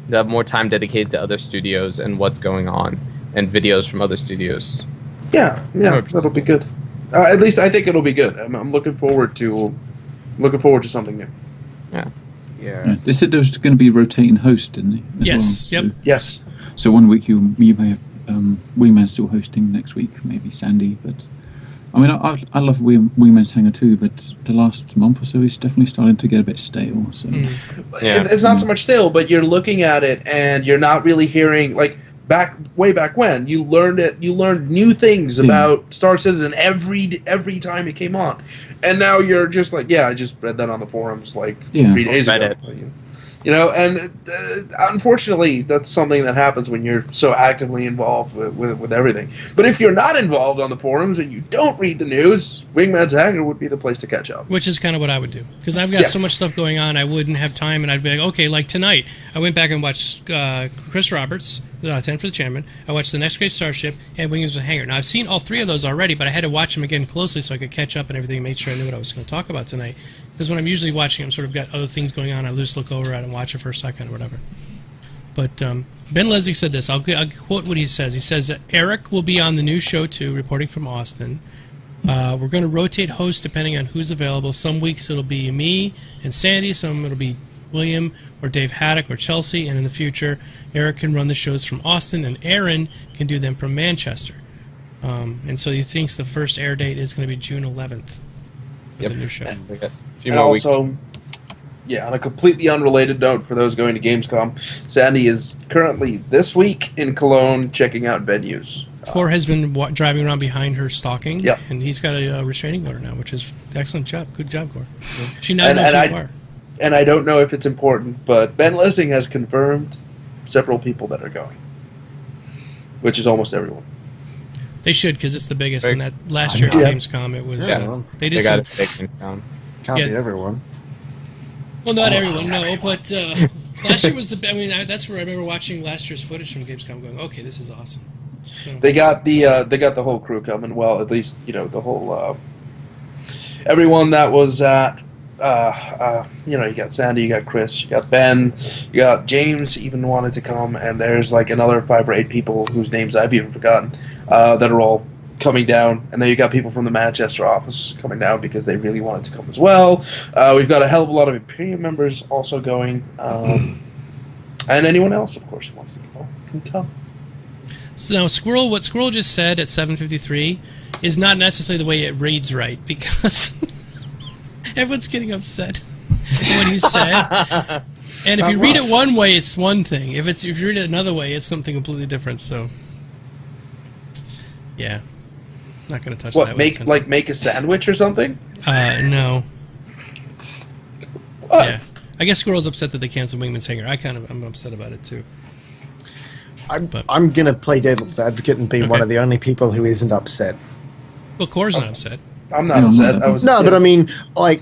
They'll have more time dedicated to other studios and what's going on, and videos from other studios. Yeah, that'll be good. At least I think it'll be good. I'm looking forward to something new. Yeah. They said there was going to be a rotating host, didn't they? as Yes, well? yep. Yes. So one week you may have Wingman still hosting, next week maybe Sandy, but I mean I love Wingman's Hangar too, but the last month or so it's definitely starting to get a bit stale. So Yeah. It's not so much stale, but you're looking at it and you're not really hearing like way back when you learned new things about Star Citizen every time it came on, and now you're just like, I just read that on the forums like 3 days ago. You know, and unfortunately, that's something that happens when you're so actively involved with everything. But if you're not involved on the forums and you don't read the news, Wingman's Hangar would be the place to catch up. Which is kind of what I would do. Because I've got so much stuff going on, I wouldn't have time, and I'd be like, okay, like tonight, I went back and watched Chris Roberts, 10 for the Chairman. I watched The Next Great Starship and Wingman's Hangar. Now, I've seen all 3 of those already, but I had to watch them again closely so I could catch up and everything and make sure I knew what I was going to talk about tonight. Because when I'm usually watching, I'm sort of got other things going on. I just look over at it and watch it for a second or whatever. But Ben Leslie said this. I'll quote what he says. He says, Eric will be on the new show, too, reporting from Austin. We're going to rotate hosts depending on who's available. Some weeks it'll be me and Sandy. Some it'll be William or Dave Haddock or Chelsea. And in the future, Eric can run the shows from Austin, and Aaron can do them from Manchester. And so he thinks the first air date is going to be June 11th for the new show. We got a few And more weeks. also, on a completely unrelated note for those going to Gamescom, Sandy is currently this week in Cologne checking out venues. Core has been driving around behind her stalking, Yep. and he's got a restraining order now, which is excellent job. Good job, Core. She now And- knows and who you are. And I don't know if it's important, but Ben Lessing has confirmed several people that are going, which is almost everyone. They should, because it's the biggest. And that last year at Yeah. Gamescom, it was They they did got some. a big Gamescom. Can't Yeah. be everyone. Well, not everyone, no, but last year was the. I mean, that's where I remember watching last year's footage from Gamescom, going, "Okay, this is awesome." So, They got the whole crew coming. Well, at least the whole everyone that was at. You got Sandy, you got Chris, you got Ben, you got James even wanted to come, and there's like another 5 or 8 people whose names I've even forgotten that are all coming down, and then you got people from the Manchester office coming down because they really wanted to come as well. We've got a hell of a lot of Imperium members also going, and anyone else, of course, who wants to go can come. So now, what Squirrel just said at 7:53 is not necessarily the way it reads right, because everyone's getting upset at what he said. And if you read it one way, it's one thing. If you read it another way, it's something completely different. So, yeah, not going to touch that. Make a sandwich or something? No. What? Yeah. I guess Squirrel's upset that they canceled Wingman's Hangar. I'm upset about it too. I'm going to play devil's advocate and be one of the only people who isn't upset. Well, Core's not upset. I'm not upset. But I mean, like,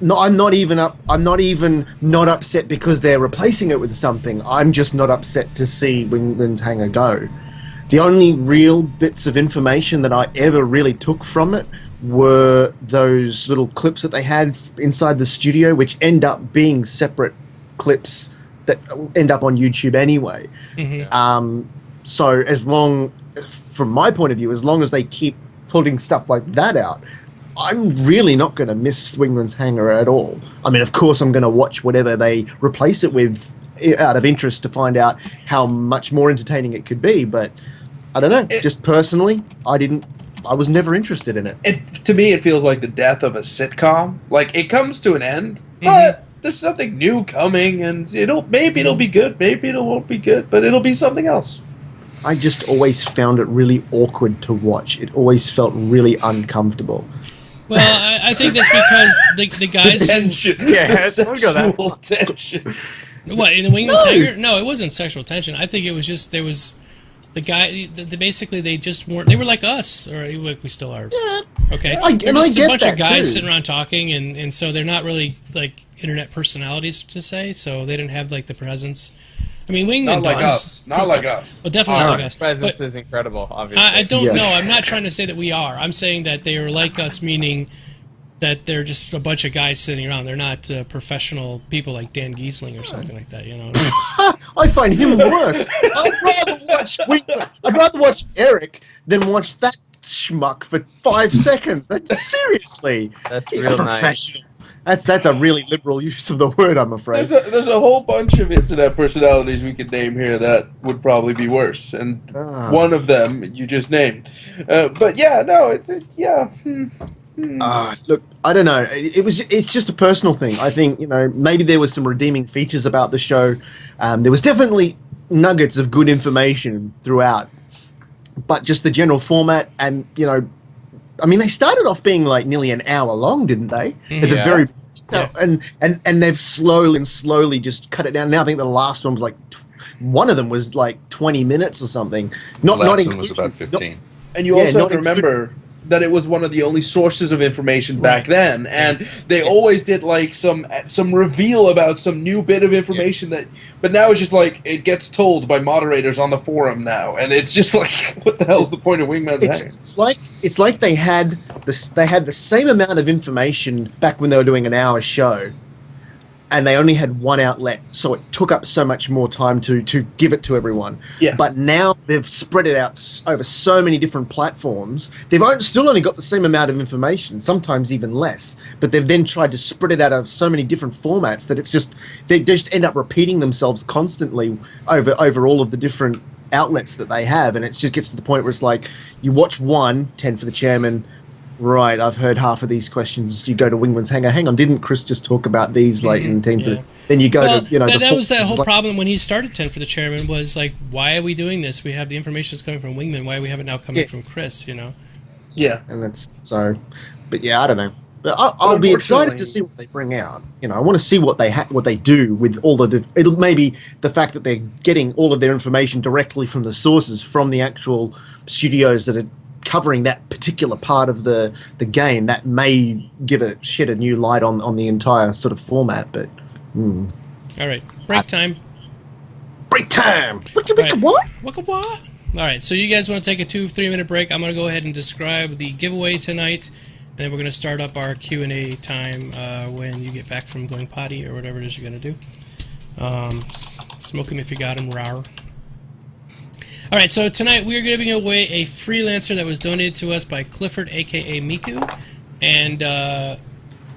no, I'm not even not upset because they're replacing it with something. I'm just not upset to see Wingman's Hangar go. The only real bits of information that I ever really took from it were those little clips that they had inside the studio, which end up being separate clips that end up on YouTube anyway. Mm-hmm. So from my point of view, as long as they keep putting stuff like that out, I'm really not going to miss Wingman's Hangar at all. I mean, of course, I'm going to watch whatever they replace it with out of interest to find out how much more entertaining it could be. But I don't know. Just personally, I was never interested in it. To me, it feels like the death of a sitcom. Like, it comes to an end, but there's something new coming, and maybe it'll be good, maybe it won't be good, but it'll be something else. I just always found it really awkward to watch. It always felt really uncomfortable. Well, I think that's because the guys... tension. Don't go that far. Tension. What, in the Wingman's Hangar? No, it wasn't sexual tension. I think it was just, there was... The guy, basically, they just weren't... They were like us, or like we still are. Yeah. Okay? They're just a bunch of guys sitting around talking, and so they're not really, like, internet personalities, to say, so they didn't have, like, the presence... I mean, Wingman Not like us. Not like us. Well, definitely not like us. Presence But is incredible, obviously. I don't know. I'm not trying to say that we are. I'm saying that they are like us, meaning that they're just a bunch of guys sitting around. They're not professional people like Dan Giesling or something like that, you know? I find him worse. I'd rather watch Eric than watch that schmuck for 5 seconds. Seriously. That's real nice. Professional. That's a really liberal use of the word, I'm afraid. There's a whole bunch of internet personalities we could name here that would probably be worse, and one of them you just named. But yeah, no, yeah. Look, I don't know. It's just a personal thing. I think, maybe there was some redeeming features about the show. There was definitely nuggets of good information throughout, but just the general format and, I mean, they started off being like nearly an hour long, didn't they? At the very and they've slowly just cut it down. Now I think the last one was like one of them was like 20 minutes or something. Not Last including, one was about 15. And you also have to remember that it was one of the only sources of information back then, and they always did like some reveal about some new bit of information but now it's just like it gets told by moderators on the forum now, and it's just like, what the hell is the point of Wingman's Hanging? It's like they had the same amount of information back when they were doing an hour show, and they only had one outlet, so it took up so much more time to give it to everyone. Yeah. But now they've spread it out over so many different platforms. They've still only got the same amount of information, sometimes even less. But they've then tried to spread it out of so many different formats that they just end up repeating themselves constantly over all of the different outlets that they have, and it just gets to the point where it's like you watch 10 for the chairman. Right, I've heard half of these questions. You go to Wingman's Hangar. Hang on, didn't Chris just talk about these in 10 for the... Then you go to, that was that whole problem when he started 10 for the chairman was like, why are we doing this? We have the information that's coming from Wingman. Why do we have it now coming from Chris, Yeah, and that's so... But yeah, I don't know. But I'll be excited to see what they bring out. I want to see what they do with all the... It'll maybe the fact that they're getting all of their information directly from the sources, from the actual studios that are covering that particular part of the game, that may shed a new light on the entire sort of format. But all right, break time. What? All right, so you guys want to take a 2-3 minute break? I'm going to go ahead and describe the giveaway tonight, and then we're going to start up our Q&A time when you get back from going potty or whatever it is you're going to do. Smoke them if you got them, rawr. All right, so tonight we are giving away a freelancer that was donated to us by Clifford, a.k.a. Miku. And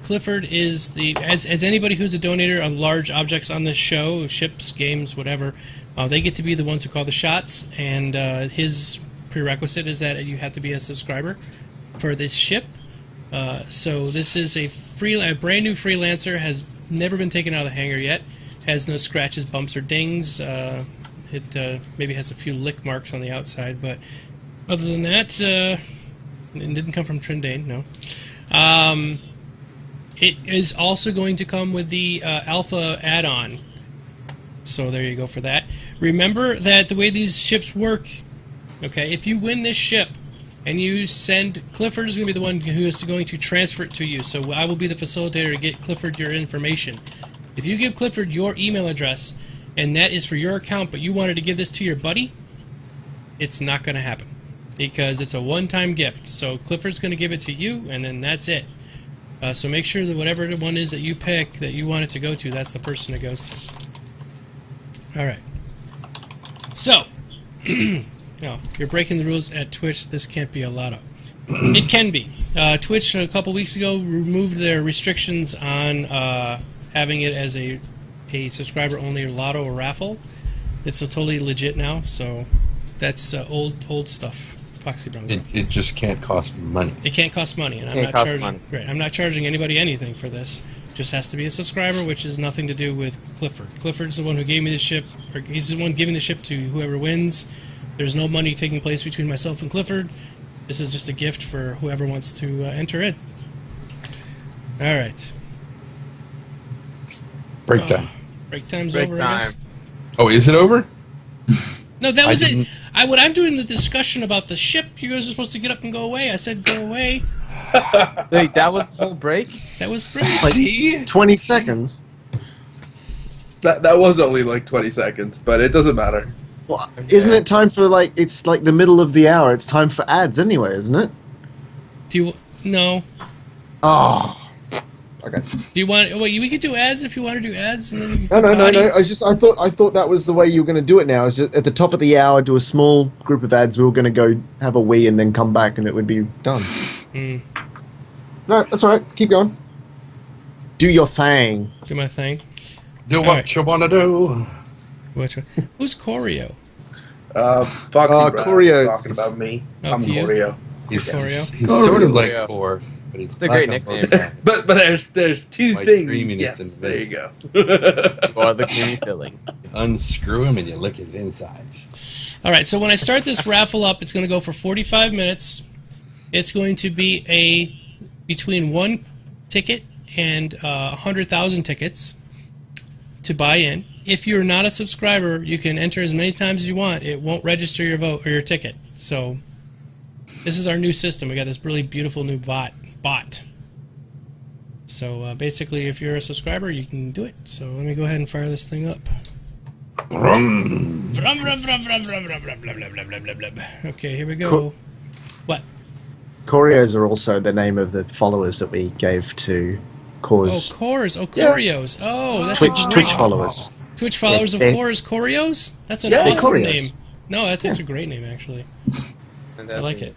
Clifford is as anybody who's a donator on large objects on this show, ships, games, whatever, they get to be the ones who call the shots. And his prerequisite is that you have to be a subscriber for this ship. So this is a brand new freelancer, has never been taken out of the hangar yet, has no scratches, bumps, or dings. It maybe has a few lick marks on the outside, but other than that, it didn't come from Trindane, no. It is also going to come with the Alpha add-on, so there you go for that. Remember that the way these ships work, okay, if you win this ship and you send... Clifford is going to be the one who is going to transfer it to you, so I will be the facilitator to get Clifford your information. If you give Clifford your email address, and that is for your account, but you wanted to give this to your buddy, it's not going to happen because it's a one-time gift. So Clifford's going to give it to you, and then that's it. So make sure that whatever the one is that you pick that you want it to go to, that's the person it goes to. All right. So, you're breaking the rules at Twitch. This can't be allowed up. It can be. Twitch a couple weeks ago removed their restrictions on having it as a subscriber-only lotto or raffle. It's totally legit now, so that's old stuff. Foxy Brown. It just can't cost money. It can't cost money, and I'm not charging anybody anything for this. It just has to be a subscriber, which has nothing to do with Clifford. Clifford's the one who gave me the ship, or he's the one giving the ship to whoever wins. There's no money taking place between myself and Clifford. This is just a gift for whoever wants to enter in. All right. Break time. Break time's over, I guess. Oh, is it over? No, that was it. When I'm doing the discussion about the ship, you guys are supposed to get up and go away. I said go away. Wait, that was the whole break? That was break. Like 20 seconds. That was only like 20 seconds, but it doesn't matter. Well, isn't it time for it's like the middle of the hour. It's time for ads anyway, isn't it? Do you... No. Oh. Okay. Do you want? Well, we could do ads if you want to do ads, and then we can No, put audio. I thought that was the way you were going to do it. Now, is at the top of the hour, do a small group of ads. We were going to go have a wee and then come back, and it would be done. Mm. No, that's all right. Keep going. Do your thing. Do my thing. Do All what right. you want to do. Which one? Who's Coreo? Foxy Brown Coreo's- is talking about me. Oh, I'm you? Coreo. He's Coreo? sort of like Coreo. Core, but he's It's a great black on nickname. both sides. But there's two Like things. creaminess Yes, and there you go. Or the creamy filling. Unscrew him and you lick his insides. All right. So when I start this raffle up, it's going to go for 45 minutes. It's going to be between 1 ticket and 100,000 tickets to buy in. If you're not a subscriber, you can enter as many times as you want. It won't register your vote or your ticket. So this is our new system. We got this really beautiful new bot. So basically, if you're a subscriber, you can do it. So let me go ahead and fire this thing up. Vroom. Vrum, vrum, vrum, vrum, vrum, vrum, vrum, vrum, vrum, vrum, vrum, vrum. Okay, here we go. What? Coreos are also the name of the followers that we gave to Oh, Cores Cores. Oh, Coreos. Oh, that's Twitch a great followers. Twitch followers of Yeah. Cores. Coreos? That's an Yeah, awesome Coreos. name. No, that's a great name, actually. I like it.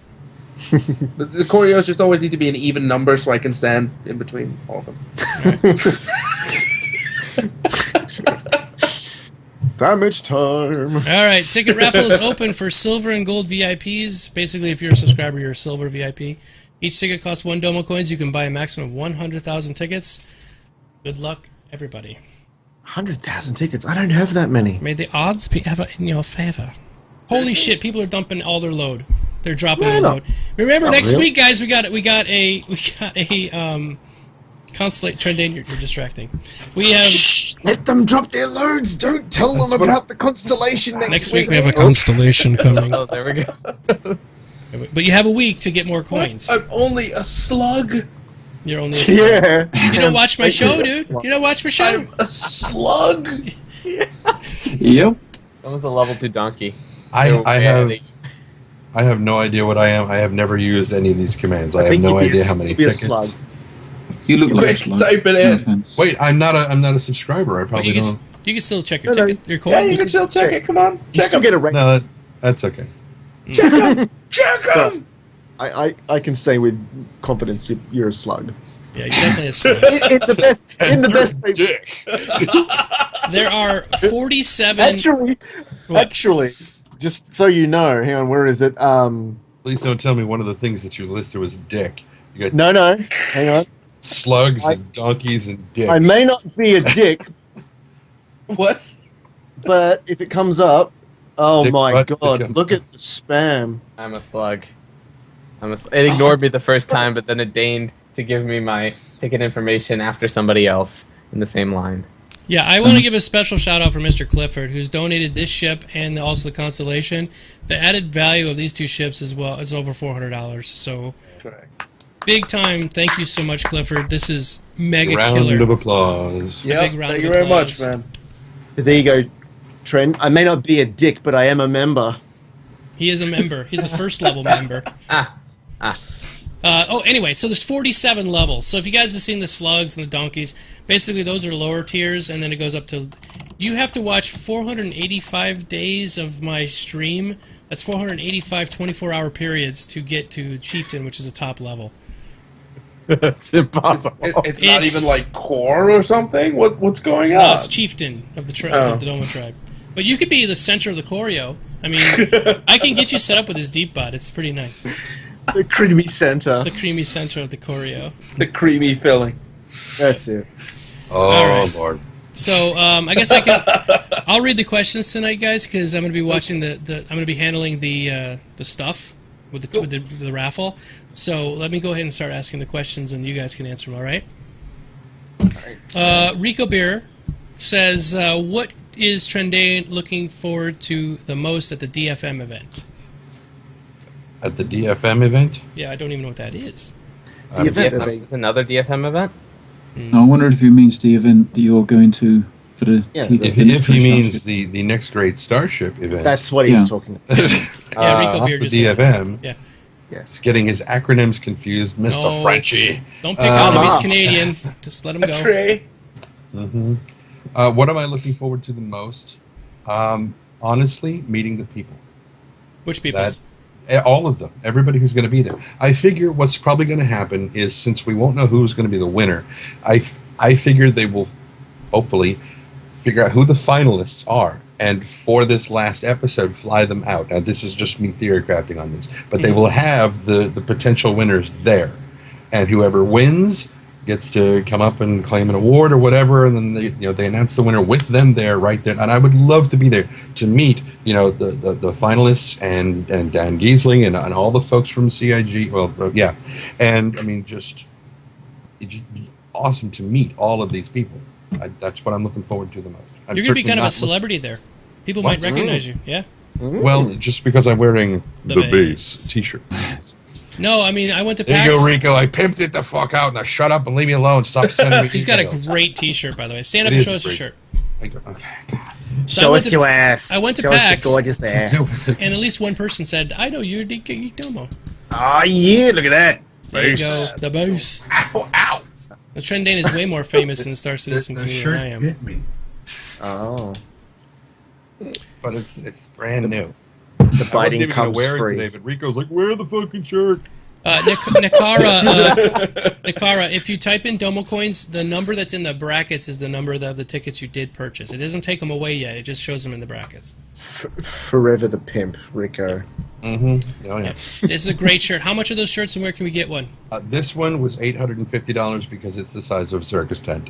The Coreos just always need to be an even number so I can stand in between all of them. Sandwich time. All right, ticket raffle is open for silver and gold VIPs. Basically, if you're a subscriber, you're a silver VIP. Each ticket costs 1 Domo coins. You can buy a maximum of 100,000 tickets. Good luck, everybody. 100,000 tickets. I don't have that many. May the odds be ever in your favor. Holy shit! People are dumping all their load. They're dropping their no. load. Remember, Not next really. week, guys, we got a Constellate Trendane. You're distracting. We have Shh, let them drop their loads. Don't tell them about the constellation next week. We have a constellation coming. Oh, there we go. But you have a week to get more coins. I'm only a slug. You're only. Yeah. You don't watch my show, dude. You don't watch my show. I'm a slug. Yep. Someone's a level 2 donkey. I have no idea what I am. I have never used any of these commands. I have think no you'd be idea a- how many you'd be a tickets. slug. You look like a Quick, slug. type it No in. offense. Wait, I'm not a subscriber. I But probably you can, don't. you can still check your No, no. ticket, your Yeah, you coins. can still check it. Come on, You check still them. get a rank. No, that's okay. Check them. Check So- them. I can say with confidence you're a slug. Yeah, you're definitely a slug. In the best. In the best. Dick. There are 47. Actually, What? actually, just so you know, hang on. Where is it? Please don't tell me one of the things that you listed was dick. You got No. Hang on. slugs and donkeys and dicks. I may not be a dick, What? but if it comes up, oh Dick my butt god! becomes Look at the spam. I'm a slug. It ignored me the first time, but then it deigned to give me my ticket information after somebody else in the same line. Yeah, I want to give a special shout out for Mr. Clifford, who's donated this ship and also the Constellation. The added value of these two ships as well is over $400. So Correct. big time. Thank you so much, Clifford. This is mega Round killer. of applause. Yep. big round Thank of you very much, applause. man. There you go, Trent. I may not be a dick, but I am a member. He is a member. He's the first level member. Anyway, so there's 47 levels. So if you guys have seen the slugs and the donkeys, basically those are lower tiers, and then it goes up to... You have to watch 485 days of my stream. That's 485 24-hour periods to get to Chieftain, which is a top level. It's impossible. It's not It's- even like core or something. What's going No, on? it's Chieftain of the Oh. of the Doma tribe. But you could be the center of the Choreo. I mean, I can get you set up with this deep bot. It's pretty nice. The creamy center. The creamy center of the Choreo. The creamy filling. That's it. Oh, All right. Lord. So I guess I can. I'll read the questions tonight, guys, because I'm going to be watching I'm going to be handling the stuff with the raffle. So let me go ahead and start asking the questions, and you guys can answer them. All right. Rico Beer says, "What is Trendane looking forward to the most at the DFM event?" At the DFM event? Yeah, I don't even know what that is. The event that It's another DFM event? I wonder if he means the event that you're going to for the. Yeah, the If next he race means starship. the next great Starship event. That's what he's Yeah. talking about. Yeah, Rico not Beer the just said that. DFM. Yeah. Yes. getting his acronyms confused, Mr. No. Frenchie. Don't pick on him. He's on. Canadian. Just let him go. Trey. What am I looking forward to the most? Honestly, meeting the people. Which people? All of them. Everybody who's going to be there. I figure what's probably going to happen is, since we won't know who's going to be the winner, I figure they will hopefully figure out who the finalists are, and for this last episode, fly them out. Now, this is just me theory crafting on this, but they will have the potential winners there, and whoever wins gets to come up and claim an award or whatever, and then they announce the winner with them there, right there. And I would love to be there to meet the finalists and Dan Giesling and all the folks from CIG. Well, yeah, and I mean, it'd just be awesome to meet all of these people. That's what I'm looking forward to the most. You're going to be kind of a celebrity there. People might recognize you. Yeah. Well, just because I'm wearing The the base. base T-shirt. No, I mean, I went to There PAX. you go, Rico. I pimped it the fuck out. Now shut up and leave me alone. Stop sending me He's got a emails. great T-shirt, by the way. Stand up It and is show us your great. shirt. Okay. So I Show went us to- your ass. I went to Show us your PAX. gorgeous ass. And at least one person said, I know you're Geekdomo. Oh, yeah, look at that. There you go. The base. Ow! The Trendane is way more famous in the Star Citizen The community shirt than I am. hit me, Oh. but it's brand new. The I wasn't biting even gonna comes wear it free. today, but Rico's like, wear the fucking shirt. Nikara, if you type in Domo coins, the number that's in the brackets is the number of the tickets you did purchase. It doesn't take them away yet. It just shows them in the brackets. Forever the pimp, Rico. Mm-hmm. Oh yeah. This is a great shirt. How much are those shirts and where can we get one? This one was $850 because it's the size of a circus tent.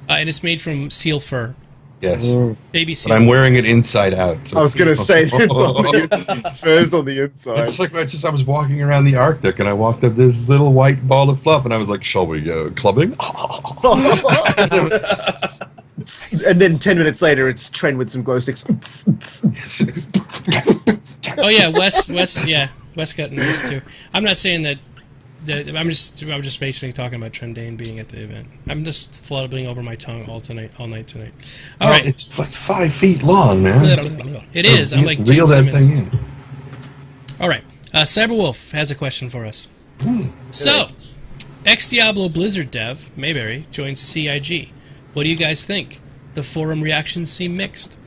And it's made from seal fur. Yes. Baby seal But I'm fur. wearing it inside out. So I was going to say that's on the furs on the inside. It's like I was walking around the Arctic and I walked up this little white ball of fluff and I was like, shall we clubbing? And then 10 minutes later, it's Trent with some glow sticks. Oh yeah, Wes got nervous too. I'm not saying that. I'm just basically talking about Trendane being at the event. I'm just flubbing over my tongue all night tonight. All right, It's like 5 feet long, man. it is. I'm like Reel Gene that Simmons. thing in. All right, Cyberwolf has a question for us. So, ex-Diablo Blizzard dev Mayberry joins CIG. What do you guys think? The forum reactions seem mixed.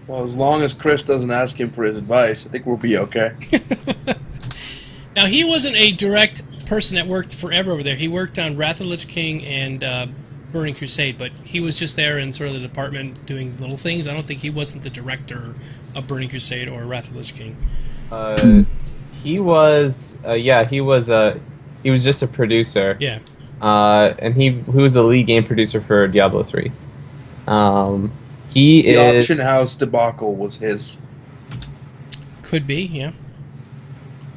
Well, as long as Chris doesn't ask him for his advice, I think we'll be okay. Now, he wasn't a direct person that worked forever over there. He worked on Wrath of the Lich King and Burning Crusade, but he was just there in sort of the department doing little things. I don't think he wasn't the director of Burning Crusade or Wrath of the Lich King. He was he was just a producer. Yeah. And he was the lead game producer for Diablo 3. The auction house debacle was his. Could be, yeah.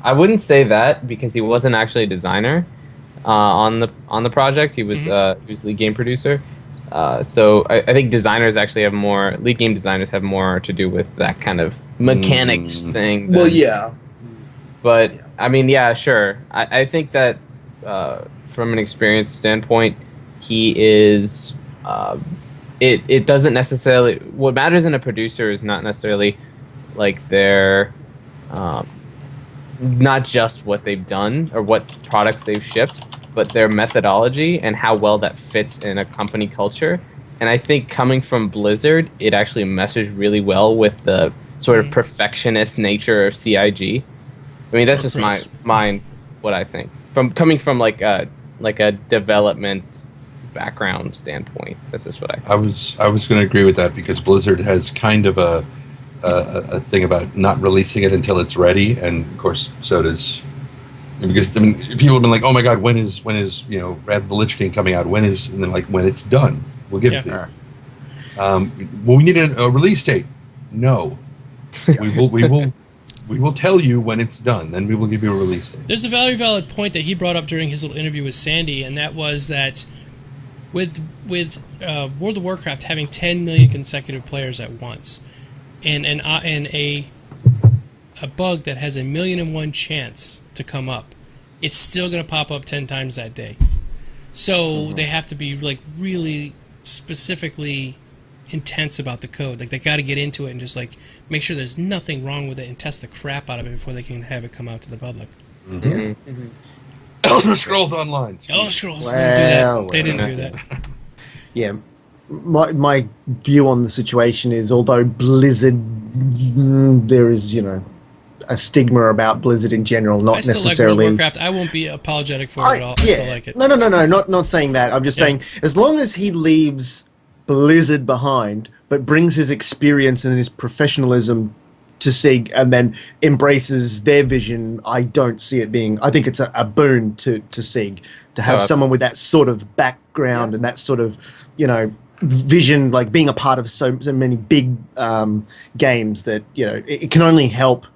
I wouldn't say that because he wasn't actually a designer on the project. He was lead game producer. So I think designers actually have more. Lead game designers have more to do with that kind of mechanics thing. Well, yeah. But I mean, yeah, sure. I think that from an experience standpoint, he is. It doesn't necessarily. What matters in a producer is not necessarily like their. Not just what they've done or what products they've shipped, but their methodology and how well that fits in a company culture. And I think coming from Blizzard, it actually meshes really well with the sort of perfectionist nature of CIG. I mean, that's just what I think. Coming from like a development background standpoint, that's just what I think. I was going to agree with that because Blizzard has kind of a thing about not releasing it until it's ready, and of course so does. Because I mean, people have been like, "Oh my God, when is Wrath of the Lich King coming out? When is?" And then like, when it's done, we'll give it to you. Well, we need a release date. No, we will tell you when it's done. Then we will give you a release date. There's a very valid point that he brought up during his little interview with Sandy, and that was that with World of Warcraft having 10 million consecutive players at once, and a bug that has 1,000,001 chance to come up, it's still going to pop up 10 times that day. So they have to be like really specifically intense about the code. Like they got to get into it and just like make sure there's nothing wrong with it and test the crap out of it before they can have it come out to the public. Elder Scrolls Online. Elder Scrolls Well, didn't do that. Yeah, my view on the situation is, although Blizzard, there is a stigma about Blizzard in general, not I still necessarily. like World of Warcraft. I won't be apologetic for it at all. I still like it. No, not saying that. I'm just saying, as long as he leaves Blizzard behind, but brings his experience and his professionalism to SIG and then embraces their vision, I don't see it being. I think it's a boon to SIG to have someone with that sort of background and that sort of vision, like being a part of so many big games that it can only help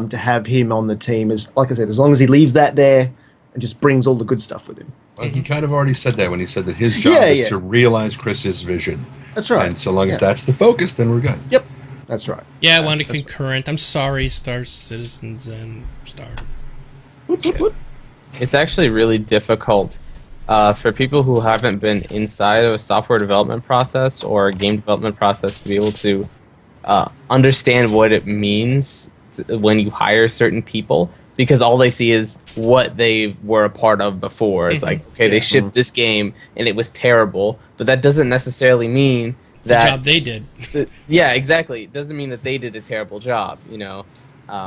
to have him on the team. As like I said, as long as he leaves that there and just brings all the good stuff with him. Well, he kind of already said that when he said that his job is to realize Chris's vision. That's right. And so long as that's the focus, then we're good. Yep. That's right. Yeah, I wanted concurrent. I'm sorry, Star Citizens and Star. It's actually really difficult for people who haven't been inside of a software development process or a game development process to be able to understand what it means when you hire certain people, because all they see is what they were a part of before. It's like, okay, they shipped this game and it was terrible, but that doesn't necessarily mean that the job they did. Yeah, exactly. It doesn't mean that they did a terrible job,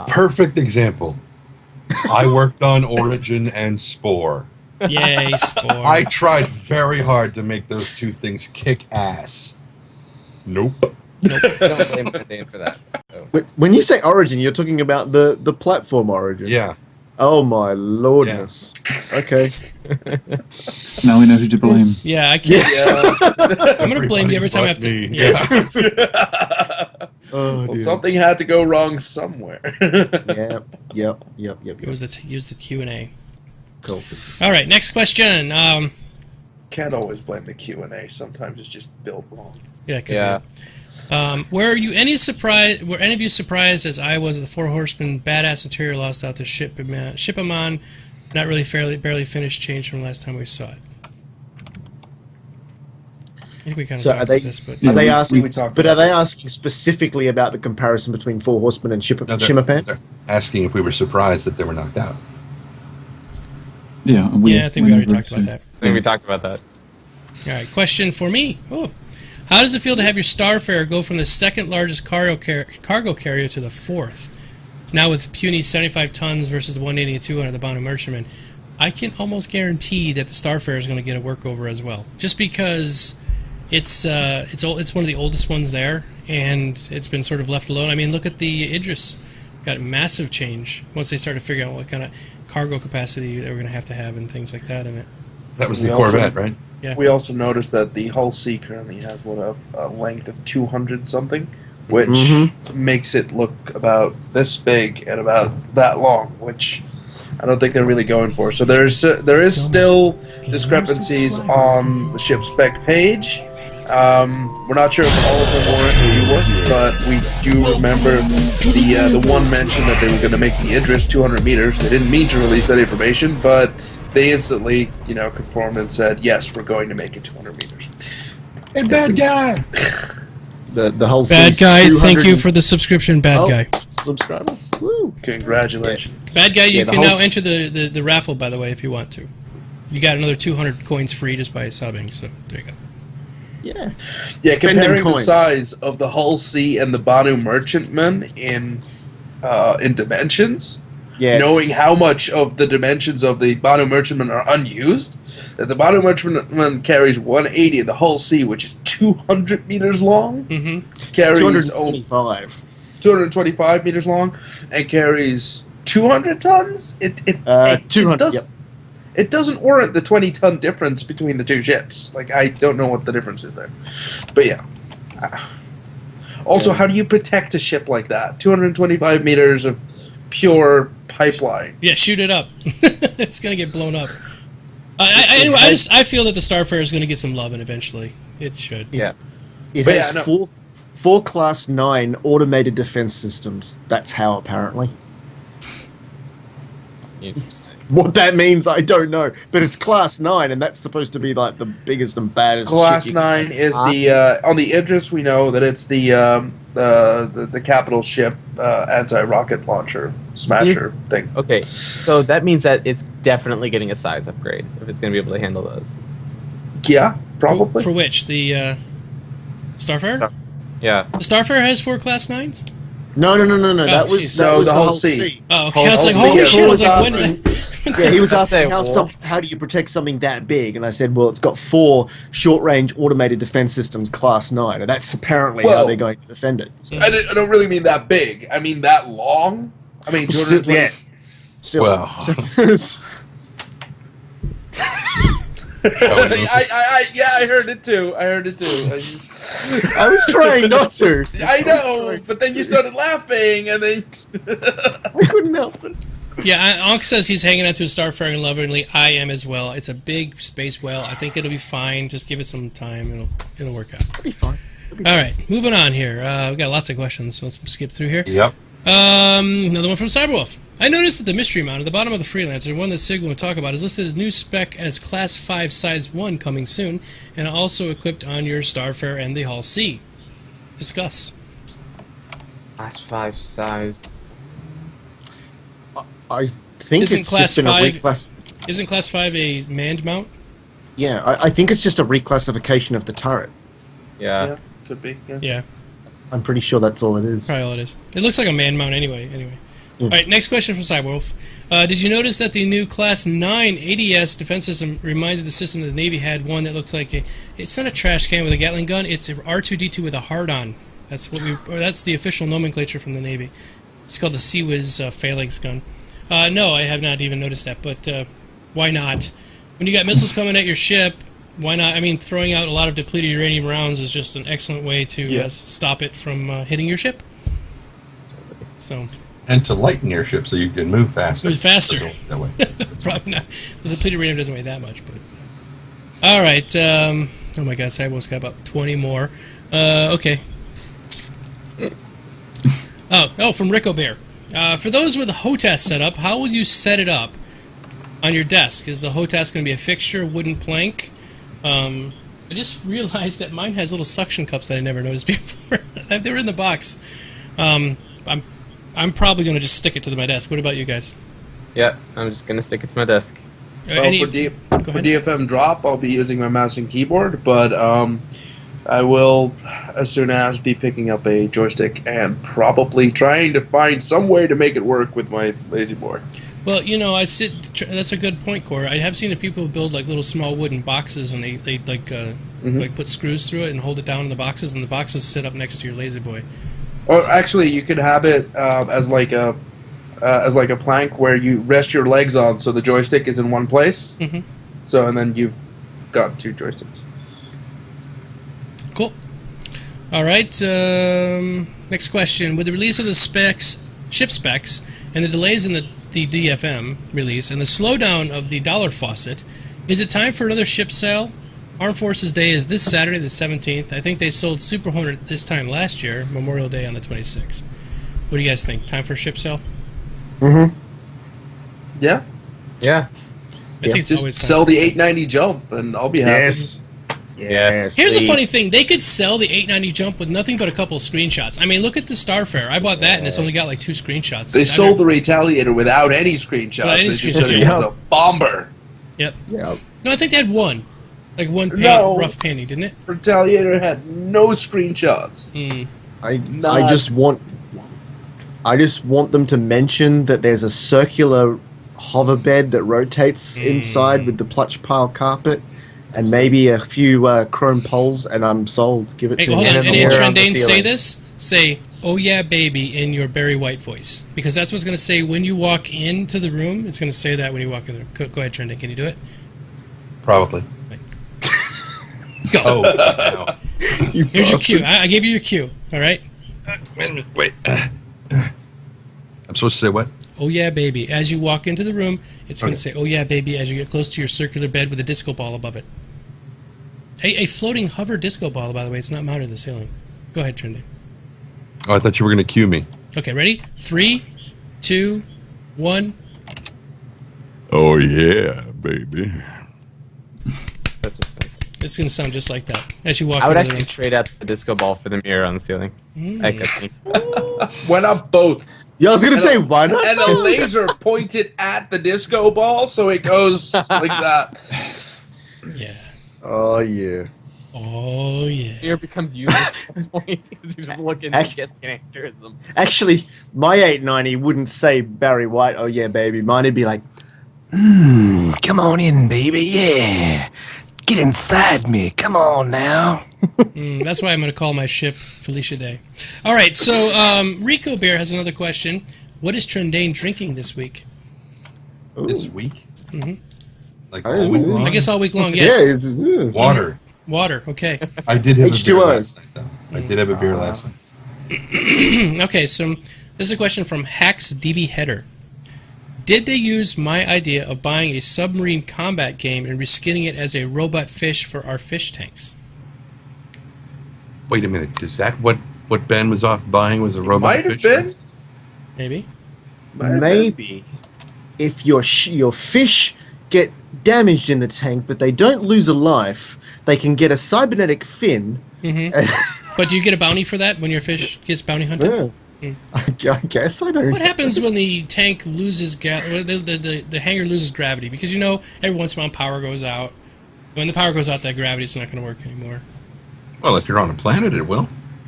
Perfect example. I worked on Origin and Spore. Yay, Spore. I tried very hard to make those two things kick ass. Nope. Don't blame Mundane for that. So. When you say Origin, you're talking about the platform Origin. Yeah. Oh my lordness. Yeah. Okay. Now we know who to blame. Yeah, I can't. I'm going to blame you every time I have to. Yeah. Well, something had to go wrong somewhere. Yep. Use the Q&A. Cool. All right, next question. Can't always blame the Q&A. Sometimes it's just built wrong. Yeah, it could be. Were any of you surprised, as I was, the Four Horsemen badass interior lost out to ship him on, not really barely finished change from last time we saw it? I think we kind of talked about this, but are they asking? But are they asking specifically about the comparison between Four Horsemen and Shimmerpan? They're asking if we were surprised that they were knocked out. Yeah, I think we already talked about that. I think we talked about that. All right, question for me. How does it feel to have your Starfarer go from the second largest cargo carrier to the fourth? Now with puny 75 tons versus the 180 and 200, the Banu Merchantman, I can almost guarantee that the Starfarer is going to get a workover as well. Just because it's one of the oldest ones there, and it's been sort of left alone. I mean, look at the Idris. Got a massive change once they started figuring out what kind of cargo capacity they were going to have and things like that in it. That was the Corvette, right? Yeah. We also noticed that the Hull C currently has a length of 200 something, which makes it look about this big and about that long, which I don't think they're really going for. So there is still discrepancies on the ship spec page. We're not sure if all of them were reworked, but we do remember the one mention that they were going to make the Idris 200 meters. They didn't mean to release that information, but they instantly, conformed and said, yes, we're going to make it 200 meters. Hey, bad guy! The whole bad guy, thank you for the subscription, bad guy. Subscriber? Woo. Congratulations. Bad guy, you can now enter the raffle, by the way, if you want to. You got another 200 coins free just by subbing, so there you go. Yeah. Yeah, comparing the size of the Hull C and the Banu Merchantman in dimensions, knowing how much of the dimensions of the Banu Merchantman are unused, that the Banu Merchantman carries 180 and the Hull C, which is 200 meters long, carries 225 meters long, and carries 200 tons. It doesn't warrant the 20-ton difference between the two ships. Like, I don't know what the difference is there. But yeah. Also, how do you protect a ship like that? 225 meters of pure pipeline. Yeah, shoot it up. It's going to get blown up. Anyway, I feel that the Starfarer is going to get some love, and eventually it should. Yeah. It has four Class 9 automated defense systems. That's how, apparently. Interesting. What that means, I don't know. But it's Class 9, and that's supposed to be like the biggest and baddest Class ship you can 9 is the on the Idris. We know that it's the capital ship anti-rocket launcher smasher thing. Okay, so that means that it's definitely getting a size upgrade if it's going to be able to handle those. Yeah, probably. For which? The Starfarer? Yeah. The Starfarer has 4 Class 9s? No. That was jeez. that was the the whole whole sea. sea. Oh, okay. I was like, Whole holy sea. shit. I was like, Asking- when did that... Yeah, he was I'd say asking how do you protect something that big, and I said, well, it's got 4 short-range automated defense systems, Class 9, and that's apparently how Well- they're going to defend it. So, I don't really mean that big. I mean that long. I mean, still, 220 yeah, still. Well. I heard it too. I was trying not to. I know, but then you started laughing, and then I couldn't help it. Yeah, Ankh says he's hanging on to his Starfarer and lovingly. I am as well. It's a big space whale. I think it'll be fine. Just give it some time. It'll work out. It'll be fine. All right, moving on here. We've got lots of questions, so let's skip through here. Yep. Another one from Cyberwolf. I noticed that the mystery mount at the bottom of the Freelancer, one that Sig will talk about, is listed as new spec as Class 5 Size 1 coming soon, and also equipped on your Starfarer and the Hull C. Discuss. Class 5 size. I think Isn't it's Class just been 5 a reclass. Isn't Class 5 a manned mount? Yeah, I think it's just a reclassification of the turret. Yeah. could be. Yeah. Yeah, I'm pretty sure that's all it is. probably all it is. It looks like a manned mount anyway. All right, next question from Cyberwolf. Did you notice that the new Class 9 ADS defense system reminds of the system that the Navy had, one that looks like it's not a trash can with a Gatling gun, it's a R2-D2 with a hard-on. That's the official nomenclature from the Navy. It's called the Sea-Wiz Phalanx gun. No, I have not even noticed that, but why not? When you got missiles coming at your ship, why not? I mean, throwing out a lot of depleted uranium rounds is just an excellent way to stop it from hitting your ship. So... And to lighten your ship so you can move faster. Move faster. That way. Probably not. The depleted uranium doesn't weigh that much, but... All right. Oh my God, Cyberwolf's got about 20 more. Okay. Oh, from Rico Bear. For those with a HOTAS set up, how will you set it up on your desk? Is the HOTAS going to be a fixture, wooden plank? I just realized that mine has little suction cups that I never noticed before. They were in the box. I'm probably going to just stick it to my desk. What about you guys? Yeah, I'm just going to stick it to my desk. For DFM drop, I'll be using my mouse and keyboard, but I will, as soon as, be picking up a joystick and probably trying to find some way to make it work with my lazy boy. Well, that's a good point, Cora. I have seen the people build like little small wooden boxes, and they like put screws through it and hold it down in the boxes, and the boxes sit up next to your lazy boy. Or actually, you could have it as like a plank where you rest your legs on, so the joystick is in one place. Mm-hmm. So, and then you've got 2 joysticks. Cool. All right. Next question: with the release of the ship specs, and the delays in the DFM release, and the slowdown of the dollar faucet, is it time for another ship sale? Armed Forces Day is this Saturday, the 17th. I think they sold Super Hornet this time last year, Memorial Day on the 26th. What do you guys think? Time for a ship sale? Mm-hmm. Yeah. Yeah. I think it's Just always time. sell the 890 jump, and I'll be happy. Yes. Here's the funny thing. They could sell the 890 jump with nothing but a couple of screenshots. I mean, look at the Starfarer. I bought that, and it's only got like 2 screenshots. They sold the Retaliator without any screenshots. Without any They just said it screenshots. was a bomber. Yep. Yeah. No, I think they had one. Like one No. rough painting, didn't it? Retaliator had no screenshots. I just want them to mention that there's a circular hover bed that rotates inside with the plush pile carpet, and maybe a few chrome poles, and I'm sold. Give it Hey, to hold me. on. And And an in air on the Trendane, say ceiling. this. Say, "Oh yeah, baby," in your Barry White voice, because that's what's going to say when you walk into the room. It's going to say that when you walk in there. Go ahead, Trendane. Can you do it? Probably. Go. Oh, wow. Here's your cue. I gave you your cue. All right. Wait. I'm supposed to say what? Oh yeah, baby. As you walk into the room, it's going to say, "Oh yeah, baby," as you get close to your circular bed with a disco ball above it. A floating hover disco ball, by the way. It's not mounted to the ceiling. Go ahead, Trendane. Oh, I thought you were going to cue me. Okay, ready? 3, 2, 1. Oh yeah, baby. That's expensive. It's going to sound just like that as you walk I would into the actually trade out the disco ball for the mirror on the ceiling. I think. Why not both? Yeah, I was gonna say why not? And a laser pointed at the disco ball, so it goes like that. room. Yeah. Oh yeah. Oh, yeah. Mirror becomes useless at that point because you just look and Act- get an aneurysm. Actually, my 890 wouldn't say Barry White. Oh yeah, baby. Mine'd be like, come on in, baby. Yeah, get inside me. Come on now. That's why I'm going to call my ship Felicia Day. All right, so Rico Bear has another question. What is Trendane drinking this week? This week? Mhm. Like all week long? I guess all week long, yes. Yeah. Water. Water, okay. I did have a beer H2O. last night, though. I did have a beer last night. Okay, so this is a question from Hacks DB Header. Did they use my idea of buying a submarine combat game and reskinning it as a robot fish for our fish tanks? Wait a minute. Is that what Ben was off buying was a robot might have fish? been. Maybe. Maybe if your fish get damaged in the tank, but they don't lose a life, they can get a cybernetic fin. But do you get a bounty for that when your fish gets bounty hunted? I guess I don't. What happens when the tank loses the hangar loses gravity? Because every once in a while power goes out. When the power goes out, that gravity's not going to work anymore. Well, if you're on a planet, it will.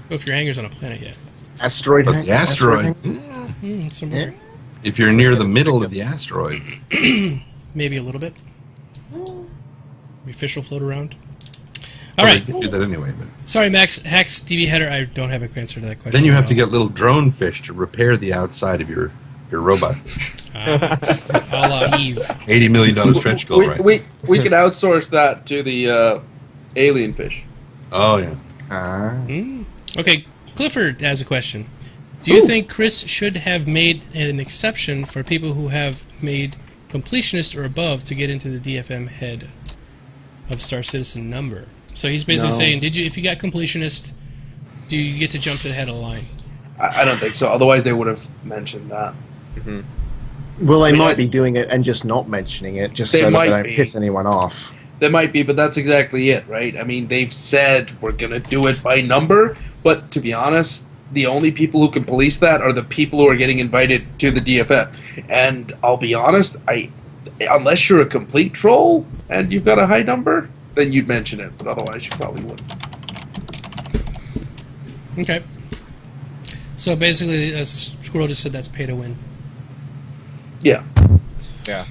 Well, if your hangar's on a planet yet, Asteroid. But the asteroid, somewhere if you're near the middle of the asteroid, maybe a little bit. Maybe fish will float around. All well, right. they can do that anyway. But Sorry, Max. Hacks DB Header. I don't have a quick answer to that question. then you have to get little drone fish to repair the outside of your robot fish. a la Eve. $80 million stretch goal, right? We could outsource that to the alien fish. Oh yeah. Okay, Clifford has a question. Do you think Chris should have made an exception for people who have made completionist or above to get into the DFM head of Star Citizen number? So he's basically saying, if you got completionist, do you get to jump to the head of the line? I don't think so. Otherwise, they would have mentioned that. Well, they might be doing it and just not mentioning it, just They so that might they don't be. piss anyone off. They might be, but that's exactly it, right? I mean, they've said we're going to do it by number, but to be honest, the only people who can police that are the people who are getting invited to the DFM. And I'll be honest, unless you're a complete troll and you've got a high number, then you'd mention it, but otherwise you probably wouldn't. Okay. So basically, as Squirrel just said, that's pay to win. Yeah. Yeah.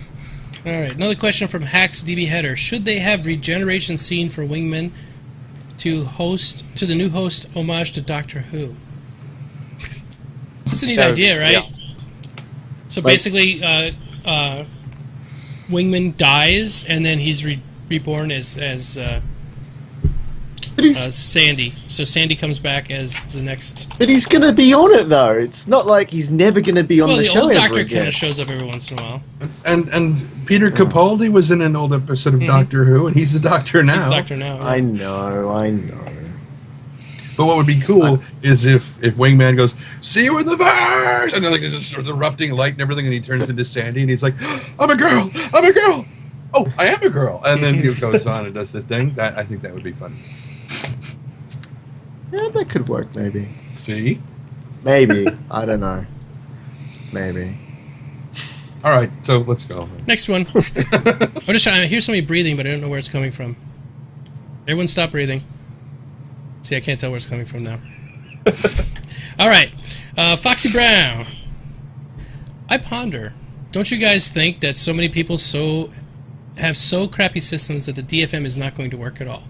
All right, another question from Hacks DB Header. Should they have regeneration scene for Wingman to the new host homage to Doctor Who? That's a neat idea, right? Yeah. So basically, Wingman dies, and then he's reborn as Sandy. So Sandy comes back as the next. But he's going to be on it, though. It's not like he's never going to be on Well, the the show old ever Doctor again. kind of shows up every once in a while. And Peter Capaldi was in an old episode of Doctor Who, and he's the Doctor now. He's Doctor now. I know. But what would be cool is if Wingman goes, "See you in the verse," and then like just starts erupting light and everything, and he turns into Sandy, and he's like, "I'm a girl. Oh, I am a girl," and then he goes on and does the thing. I think that would be fun. Yeah, that could work, maybe. See? Maybe. I don't know. Maybe. All right, so let's go. Next one. I'm just trying. I hear somebody breathing, but I don't know where it's coming from. Everyone, stop breathing. See, I can't tell where it's coming from now. All right, Foxy Brown. I ponder. Don't you guys think that so many people have crappy systems that the DFM is not going to work at all?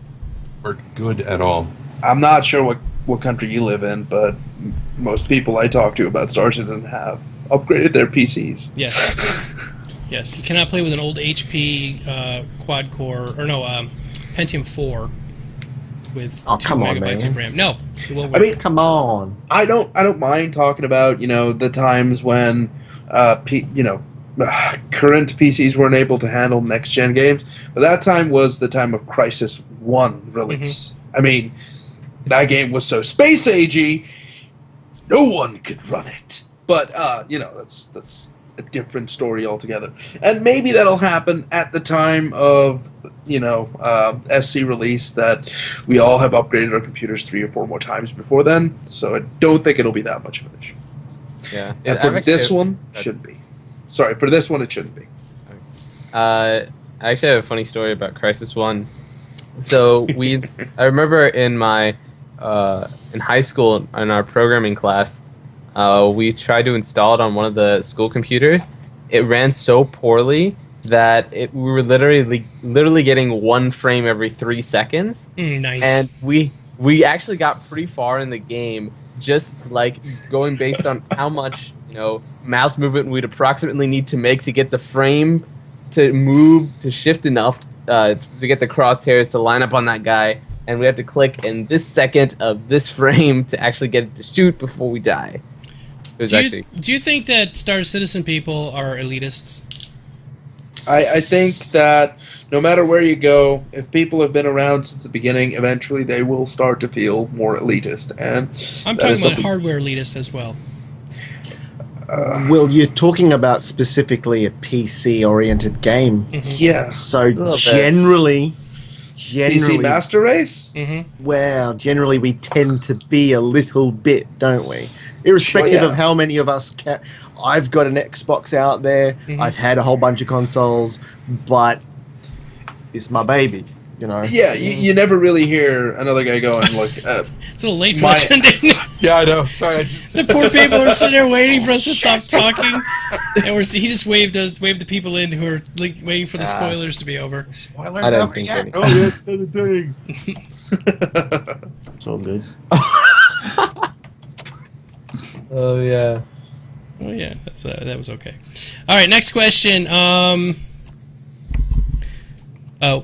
Work good at all. I'm not sure what country you live in, but most people I talk to about Star Citizen have upgraded their PCs. Yes. Yes, you cannot play with an old HP quad core Pentium 4 with 2 come on, megabytes man. of RAM. No, it won't work. I mean, Come on. I don't mind talking about the times when current PCs weren't able to handle next gen games, but that time was the time of Crisis 1 release. I mean, that game was so space agey, no one could run it. But that's a different story altogether. And maybe that'll happen at the time of, SC release, that we all have upgraded our computers 3 or 4 more times before then. So I don't think it'll be that much of an issue. Yeah. And for this one, should be. Sorry, for this one, it shouldn't be. I actually have a funny story about Crisis 1. So I remember in my in high school in our programming class, we tried to install it on one of the school computers. It ran so poorly that we were literally getting 1 frame every 3 seconds. Nice. And we actually got pretty far in the game, just like going based on how much mouse movement we'd approximately need to make to get the frame to move to shift enough to get the crosshairs to line up on that guy, and we have to click in this second of this frame to actually get it to shoot before we die. Do you think that Star Citizen people are elitists? I think that no matter where you go, if people have been around since the beginning, eventually they will start to feel more elitist. And I'm talking about hardware elitist as well. Well, you're talking about specifically a PC-oriented game. Yes. So generally, PC Master Race? Well, generally we tend to be a little bit, don't we? Irrespective of how many of us I've got an Xbox out there. I've had a whole bunch of consoles, but it's my baby, Yeah, you never really hear another guy going, look, it's a little late for the trending. Yeah, I know. Sorry. The poor people are sitting there waiting for us to stop talking. And he just waved the people in who are waiting for the spoilers to be over. Spoilers I don't think yet? Oh, yes, the thing. It's all good. Oh yeah. Oh yeah, that was okay. All right, next question. I'm sorry,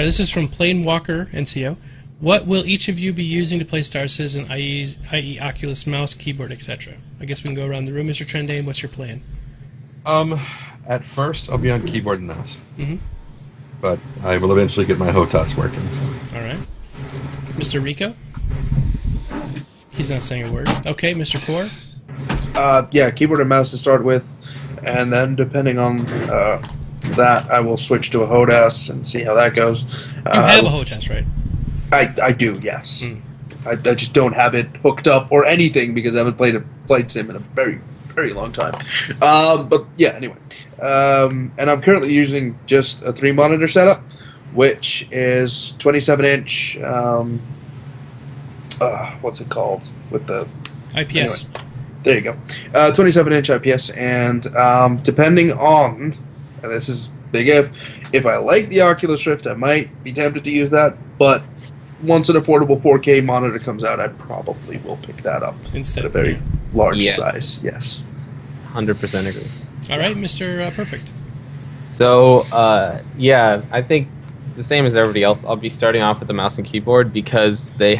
this is from Planewalker NCO. What will each of you be using to play Star Citizen, i.e. Oculus, mouse, keyboard, etc.? I guess we can go around the room. Mr. Trendane, what's your plan? At first, I'll be on keyboard and mouse. But I will eventually get my HOTAS working. So. All right. Mr. Rico? He's not saying a word. Okay, Mr. Core? Yeah, keyboard and mouse to start with, and then depending on that, I will switch to a HOTAS and see how that goes. You have a HOTAS, right? I do, yes. I just don't have it hooked up or anything because I haven't played a flight sim in a very, very long time. But yeah, anyway. And I'm currently using just a 3-monitor setup, which is 27-inch. What's it called? With the IPS. Anyway, there you go. 27-inch IPS, and depending on, and this is big if I like the Oculus Rift, I might be tempted to use that, but once an affordable 4K monitor comes out, I probably will pick that up Instead at a very large Yes. size. Yes. 100% agree. All right, Mr. Perfekt. So, yeah, I think the same as everybody else. I'll be starting off with the mouse and keyboard because they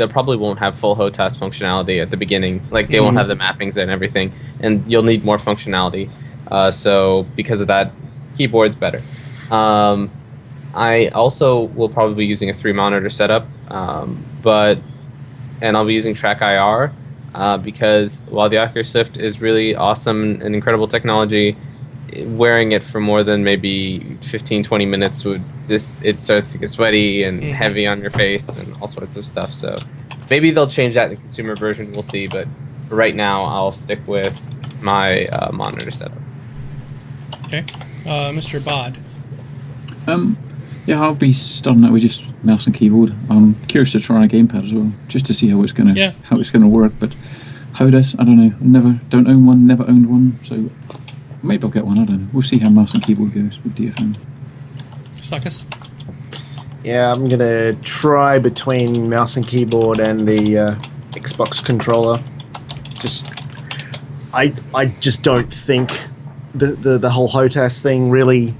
probably won't have full HOTAS functionality at the beginning. Like, they won't have the mappings and everything, and you'll need more functionality. So, because of that, keyboard's better. I also will probably be using a 3-monitor setup, and I'll be using Track IR because while the Oculus Rift is really awesome and incredible technology, wearing it for more than maybe 15-20 minutes it starts to get sweaty and heavy on your face and all sorts of stuff. So maybe they'll change that in the consumer version, we'll see, but for right now I'll stick with my monitor setup. Okay. Mr. Bod. Yeah, I'll be starting out with just mouse and keyboard. I'm curious to try on a gamepad as well, just to see how it's gonna work. But HOTAS, I don't know. Don't own one, never owned one, so maybe I'll get one. I don't know. We'll see how mouse and keyboard goes with DFM. Stuckus? Yeah, I'm gonna try between mouse and keyboard and the Xbox controller. I just don't think the whole HOTAS thing really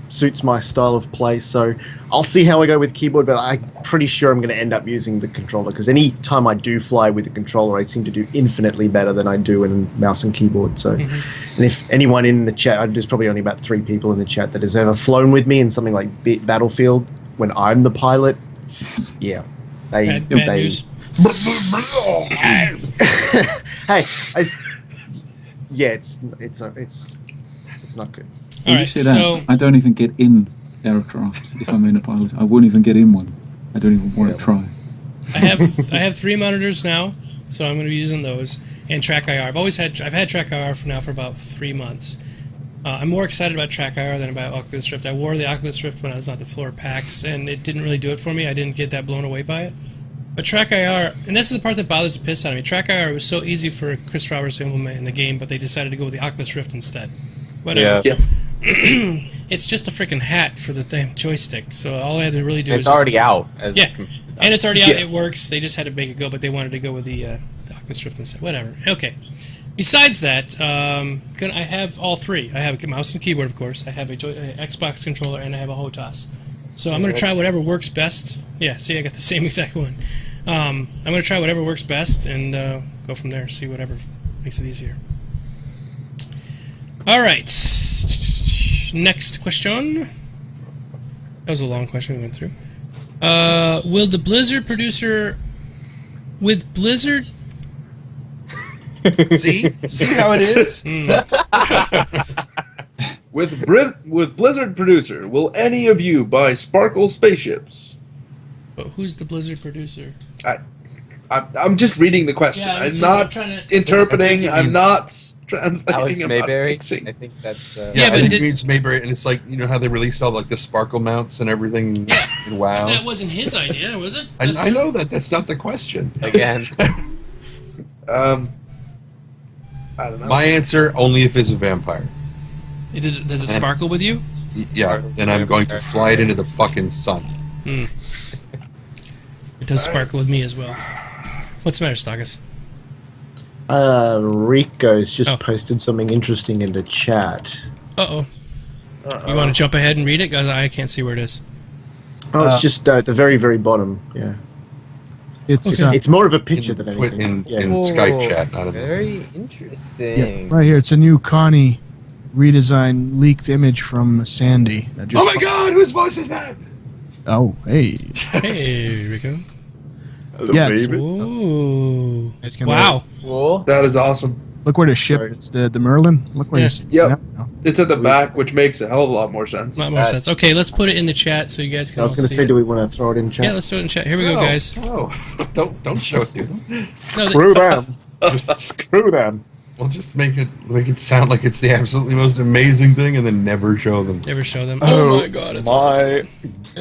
suits my style of play, so I'll see how I go with keyboard, but I'm pretty sure I'm going to end up using the controller, because any time I do fly with the controller, I seem to do infinitely better than I do in mouse and keyboard. So, and if anyone in the chat, there's probably only about 3 people in the chat that has ever flown with me in something like Battlefield when I'm the pilot. Yeah, Bad news. Hey, Yeah, it's not good. All You right, say that, so I don't even get in aircraft if I'm in a pilot. I won't even get in one. I don't even want to try. I have 3 monitors now, so I'm going to be using those and Track IR. I've had Track IR for about 3 months. I'm more excited about Track IR than about Oculus Rift. I wore the Oculus Rift when I was on the floor of PAX, and it didn't really do it for me. I didn't get that blown away by it. But Track IR, and this is the part that bothers the piss out of me. Track IR was so easy for Chris Roberts to implement in the game, but they decided to go with the Oculus Rift instead. Whatever. Yeah. It's just a freaking hat for the damn joystick. So all I had to really do It's is already out. Yeah, and it's already out. Yeah. It works. They just had to make it go, but they wanted to go with the Oculus Rift instead. Whatever. Okay. Besides that, I have all 3. I have a mouse and keyboard, of course. I have a Xbox controller, and I have a HOTAS. So I'm going to try whatever works best. Yeah, see, I got the same exact one. I'm going to try whatever works best and go from there. See whatever makes it easier. All right. Next question. That was a long question we went through. Will the Blizzard producer... With Blizzard... See how it is. With Blizzard producer, will any of you buy Sparkle spaceships? But who's the Blizzard producer? I'm just reading the question. Yeah, I'm not interpreting. I'm not translating. Alex I'm not Mayberry. fixing. I think that's. Yeah, I but think did- it means Mayberry, and it's like, you know how they released all like the sparkle mounts and everything. Yeah. in WoW. That wasn't his idea, was it? I know that. That's not the question. Again. I don't know. My answer: only if it's a vampire. Does it sparkle with you? Yeah, then I'm going to fly it into the fucking sun. It does sparkle with me as well. What's the matter, Stockus? Rico's just Oh. posted something interesting in the chat. Uh-oh. You want to jump ahead and read it? Because I can't see where it is. Oh, it's just at the very, very bottom. Yeah, it's more of a picture than Put anything. in Oh, Skype chat, not in the. Very interesting. Right here, it's a new Connie redesign leaked image from Sandy. That just Oh my God! Whose voice is that? Oh, hey. Hey, Rico. Yeah, Ooh. it's gonna Wow. Cool. That is awesome. look where the ship Sorry. is. The Merlin. Look where Yeah. it's. Yep. no. It's at the back, which makes a hell of a lot more sense. A lot more sense. Okay, let's put it in the chat so you guys can I was all going to see say, it. do we want to throw it in chat? Yeah, let's throw it in chat. Here we go, guys. Oh, don't show it to them. No, Screw them. Just screw them. We'll just make it sound like it's the absolutely most amazing thing, and then never show them. never show them. Oh my god, it's My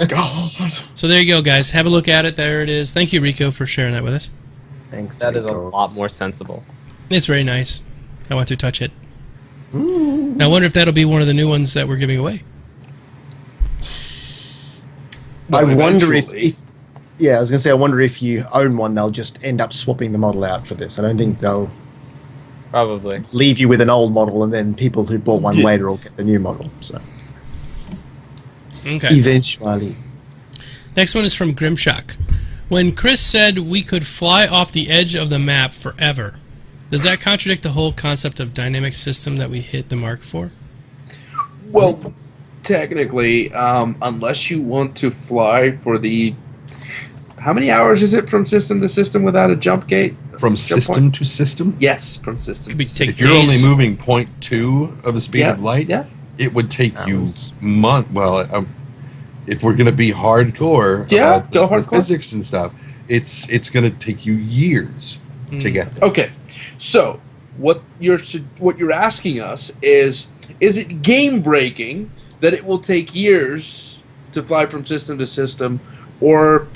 God. So there you go, guys. Have a look at it. There it is. Thank you, Rico, for sharing that with us. Thanks. That is a Rico. lot more sensible. It's very nice. I want to touch it. Now, I wonder if that'll be one of the new ones that we're giving away. I Well, wonder if, eventually. yeah, I was going to say, I wonder if you own one, they'll just end up swapping the model out for this. I don't think they'll Probably. leave you with an old model, and then people who bought one later will get the new model. So Okay. eventually, Next one is from Grimshock. When Chris said we could fly off the edge of the map forever, does that contradict the whole concept of dynamic system that we hit the mark for? Well, technically, unless you want to fly for the... How many hours is it from system to system without a jump gate? From Jump system point? to system. Yes, from system Could be to take system. If you're only days. moving 0.2 of the speed Yeah, of light, yeah. it would take you Hours. months. Well, if we're going to be hardcore Yeah, about go the hardcore. physics and stuff, it's going to take you years to get there. Okay, so what you're asking us is it game breaking that it will take years to fly from system to system, or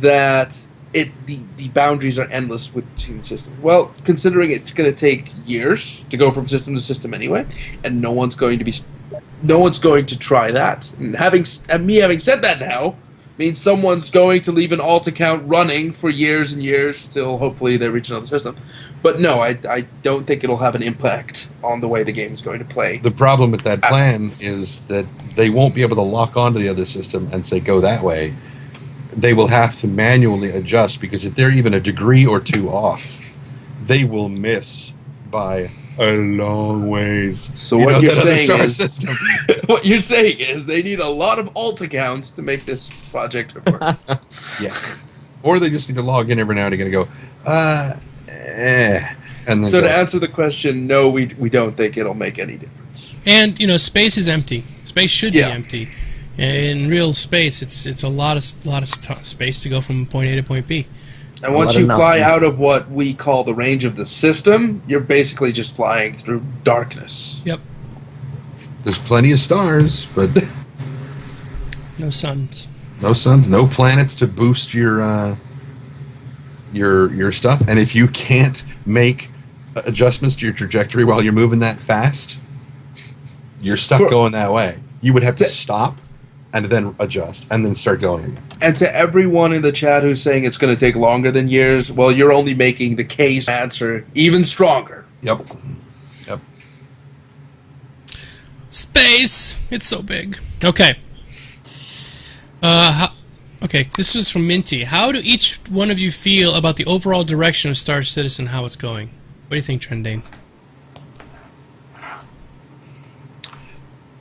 that the boundaries are endless between systems? Well, considering it's going to take years to go from system to system anyway, and no one's going to try that. And having said that now means someone's going to leave an alt account running for years and years till hopefully they reach another system. But no, I don't think it'll have an impact on the way the game's going to play. The problem with that plan is that they won't be able to lock onto the other system and say, go that way. They will have to manually adjust, because if they're even a degree or two off, they will miss by a long ways. So You what know, you're that other saying star is system. what you're saying is they need a lot of alt accounts to make this project work. Yes. Or they just need to log in every now and again and go, And then So to go. answer the question, no, we don't think it'll make any difference. And space is empty. Space should be Yeah. empty. In real space, it's a lot of space to go from point A to point B. And once lot you of fly nothing. out of what we call the range of the system, you're basically just flying through darkness. Yep. There's plenty of stars, but No suns. no suns, no planets to boost your stuff. And if you can't make adjustments to your trajectory while you're moving that fast, you're stuck For- going that way. You would have to To- stop and then adjust and then start going again. And to everyone in the chat who's saying it's going to take longer than years, well, you're only making the case answer even stronger. Yep. Yep. Space. It's so big. Okay. Okay, this is from Minty. How do each one of you feel about the overall direction of Star Citizen, how it's going? What do you think, Trendane?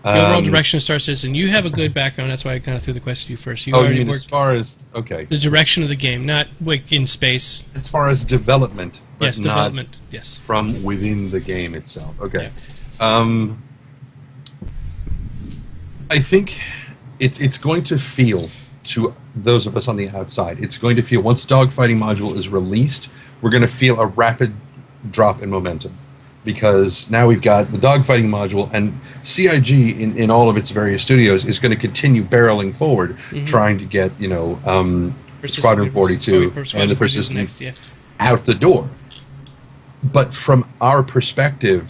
The overall direction of Star Citizen. You have a good background, that's why I kind of threw the question to you first. You You already mean worked as far as okay, the direction of the game, not like in space. as far as development, but Yes, not development. Yes. from within the game itself. Okay. Yeah. I think it's going to feel to those of us on the outside. It's going to feel once dogfighting module is released, we're going to feel a rapid drop in momentum because now we've got the dogfighting module and CIG in all of its various studios is going to continue barreling forward, trying to get Squadron 42 and the Persistent next, yeah. out the door. But from our perspective,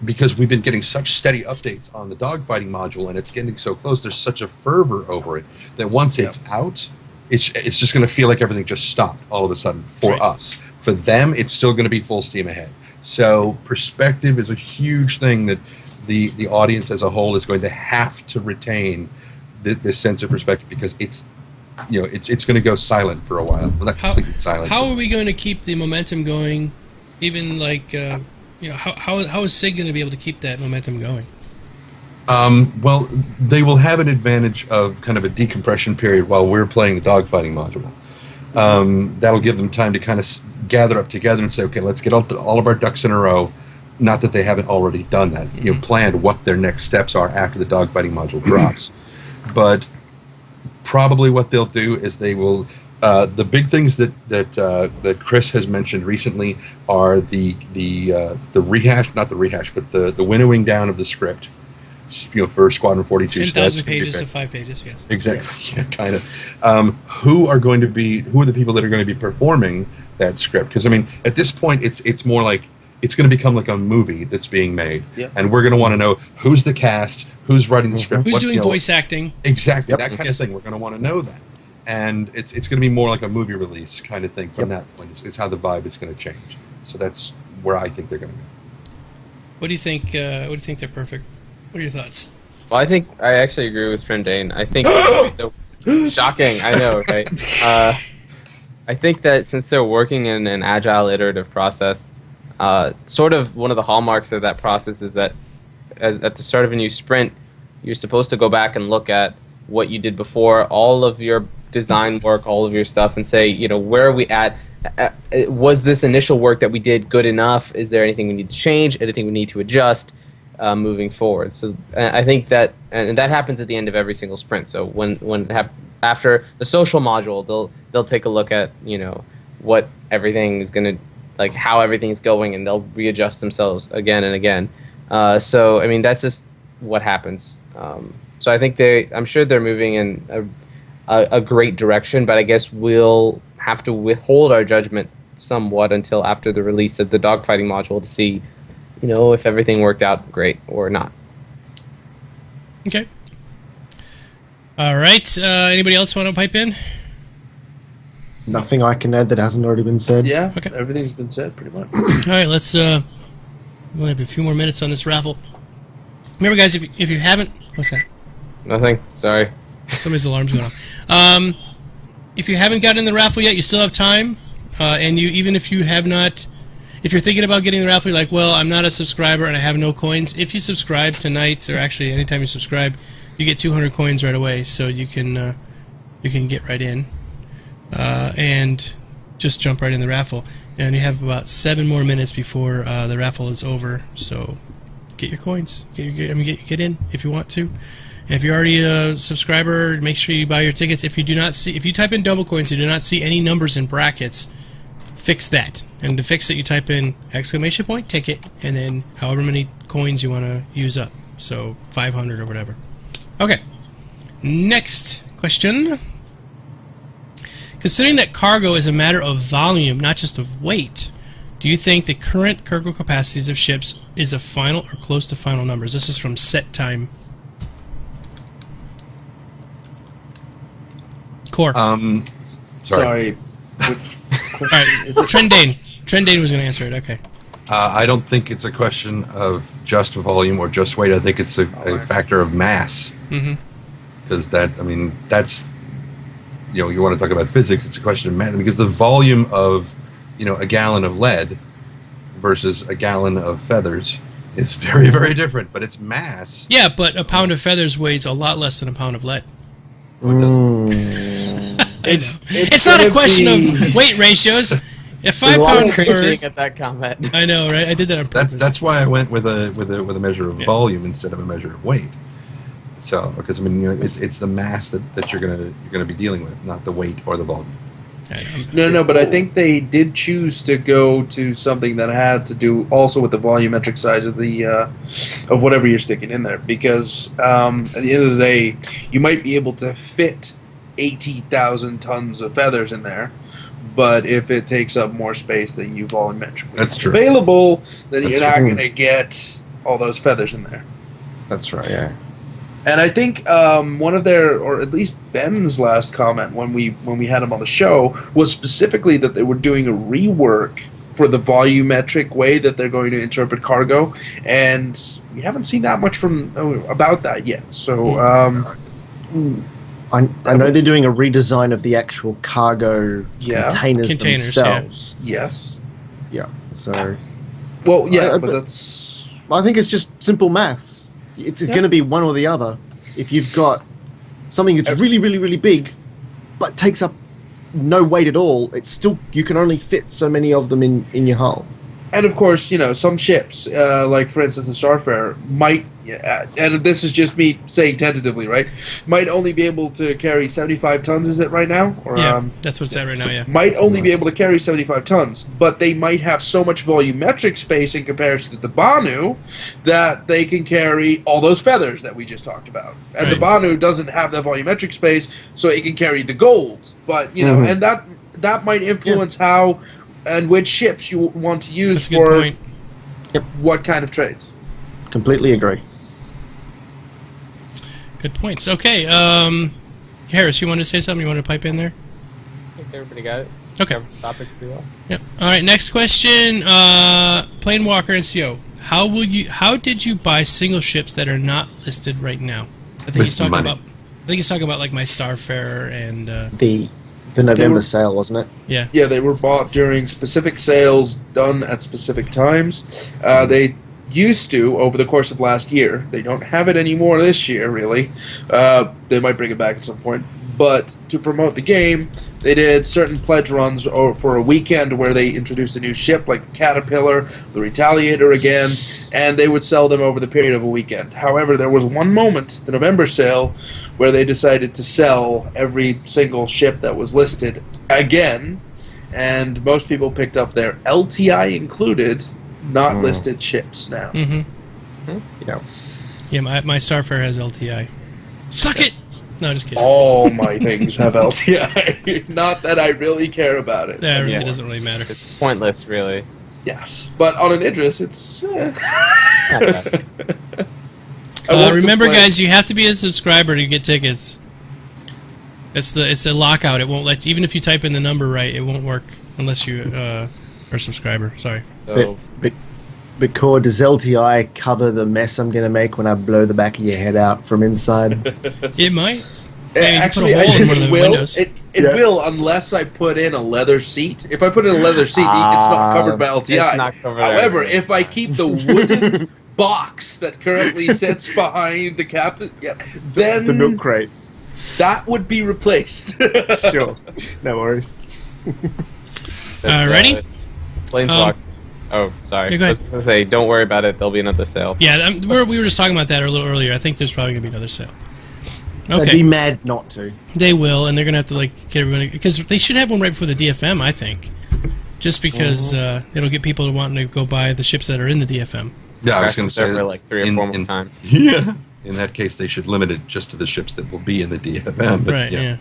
because we've been getting such steady updates on the dogfighting module and it's getting so close, there's such a fervor over it that once it's out, it's just going to feel like everything just stopped all of a sudden for Right. us. For them, it's still going to be full steam ahead. So perspective is a huge thing that the audience as a whole is going to have to retain this sense of perspective because it's going to go silent for a while. Well, not completely silent. How are we going to keep the momentum going? Even like, how is SIG going to be able to keep that momentum going? Well, they will have an advantage of kind of a decompression period while we're playing the dogfighting module. That'll give them time to kind of gather up together and say, okay, let's get all of our ducks in a row. Not that they haven't already done that, planned what their next steps are after the dogfighting module drops. But probably what they'll do is they will. The big things that Chris has mentioned recently are the rehash, not the rehash, but the winnowing down of the script. For Squadron 42. 10,000 pages to 5 pages, yes. Exactly, yeah, kind of. Who are the people that are going to be performing that script? Because I mean, at this point, it's more like it's going to become like a movie that's being made, and we're going to want to know who's the cast, who's writing the script, who's doing voice acting. Exactly, that kind of thing. We're going to want to know that, and it's going to be more like a movie release kind of thing from that point. It's how the vibe is going to change. So that's where I think they're going to go. What do you think? What do you think they're perfect? What are your thoughts? Well, I actually agree with Trendane. I think shocking. I know, right? I think that since they're working in an agile, iterative process, sort of one of the hallmarks of that process is that at the start of a new sprint, you're supposed to go back and look at what you did before, all of your design work, all of your stuff, and say, where are we at? Was this initial work that we did good enough? Is there anything we need to change? Anything we need to adjust? Moving forward. So I think that, and that happens at the end of every single sprint. So after the social module, they'll take a look at what everything is going to, like how everything's going, and they'll readjust themselves again and again. So I mean that's just what happens. So I think I'm sure they're moving in a great direction, but I guess we'll have to withhold our judgment somewhat until after the release of the dogfighting module to see if everything worked out great or not. Okay. All right. Anybody else want to pipe in? Nothing I can add that hasn't already been said. Yeah, Okay. everything's been said pretty much. All right. Let's. We'll have a few more minutes on this raffle. Remember, guys, if you haven't, what's that? Nothing. Sorry. Somebody's alarm's going off. If you haven't gotten in the raffle yet, you still have time. And even if you have not. If you're thinking about getting the raffle, you're like, well, I'm not a subscriber and I have no coins. If you subscribe tonight, or actually anytime you subscribe, you get 200 coins right away, so you can get right in. And just jump right in the raffle. And you have about 7 more minutes before the raffle is over. So get your coins. Get in if you want to. And if you're already a subscriber, make sure you buy your tickets. If you type in Domo coins, you do not see any numbers in brackets. Fix that. And to fix it, you type in !ticket and then however many coins you want to use up. So 500 or whatever. Okay. Next question. Considering that cargo is a matter of volume, not just of weight, do you think the current cargo capacities of ships is a final or close to final numbers? This is from Set Time. Core. Sorry. All right. Trendane. Trendane was going to answer it. Okay. I don't think it's a question of just volume or just weight. I think it's a factor of mass. Because that's, you want to talk about physics, it's a question of mass. Because the volume of, a gallon of lead versus a gallon of feathers is very, very different. But it's mass. Yeah, but a pound of feathers weighs a lot less than a pound of lead. It's not a question of weight ratios. If 5 pound bird at that comment. I know, right? I did that on purpose. That's why I went with a measure of volume instead of a measure of weight. So, because it's the mass that you're gonna be dealing with, not the weight or the volume. No, but I think they did choose to go to something that had to do also with the volumetric size of the of whatever you're sticking in there, because at the end of the day, you might be able to fit 80,000 tons of feathers in there, but if it takes up more space than you volumetrically available, then you're not going to get all those feathers in there. That's right, yeah. And I think one of their, or at least Ben's last comment when we had him on the show, was specifically that they were doing a rework for the volumetric way that they're going to interpret cargo, and we haven't seen that much about that yet. So I know they're doing a redesign of the actual cargo containers themselves. Yeah. Yes. Yeah. So. Well, yeah, but that's. I think it's just simple maths. It's going to be one or the other. If you've got something that's really, really, really big, but takes up no weight at all, it's still, you can only fit so many of them in your hull. And of course, some ships, like for instance the Starfarer, might, and this is just me saying tentatively, right, might only be able to carry 75 tons, is it right now? Or, that's what it's at right now, yeah. Might only be able to carry 75 tons, but they might have so much volumetric space in comparison to the Banu that they can carry all those feathers that we just talked about. And the Banu doesn't have that volumetric space, so it can carry the gold. But, and that might influence how and which ships you want to use for what kind of trades. Completely agree. Good points. Okay, Harris, you want to say something? You want to pipe in there? I think everybody got it. Okay. Covered the topic pretty well. Yep. All right. Next question. Planewalker and CO. How did you buy single ships that are not listed right now? I think he's talking about like my Starfarer and the November sale, wasn't it? Yeah. Yeah, they were bought during specific sales done at specific times. They used to over the course of last year. They don't have it anymore this year, really. They might bring it back at some point. But to promote the game, they did certain pledge runs for a weekend where they introduced a new ship like the Caterpillar, the Retaliator again, and they would sell them over the period of a weekend. However, there was one moment, the November sale, where they decided to sell every single ship that was listed again, and most people picked up their LTI included, not listed ships now. Yeah. Yeah, my Starfarer has LTI. Suck it! No, just kidding. All my things have LTI. Not that I really care about it. Yeah, it really doesn't really matter. It's pointless, really. Yes. But on an Idris, it's... remember, guys, you have to be a subscriber to get tickets. It's a lockout. It won't let you, even if you type in the number right, it won't work unless you are a subscriber. Sorry. But Core, does LTI cover the mess I'm going to make when I blow the back of your head out from inside? It might. Actually, I think it will. It will unless I put in a leather seat. If I put in a leather seat, it's not covered by LTI. However, if I keep the wooden box that currently sits behind the captain, then the milk crate, that would be replaced. Sure, no worries. Ready? Planeswalk. Oh, sorry. Yeah, go I ahead. was going to say, don't worry about it. There'll be another sale. Yeah, we were just talking about that a little earlier. I think there's probably going to be another sale. They'd Okay. be mad not to. They will, and they're going to have to get everybody... Because they should have one right before the DFM, I think. Just because it'll get people to wanting to go buy the ships that are in the DFM. Yeah, I was going to say server like 3 or 4 more times. Yeah. In that case, they should limit it just to the ships that will be in the DFM. But Right, yeah.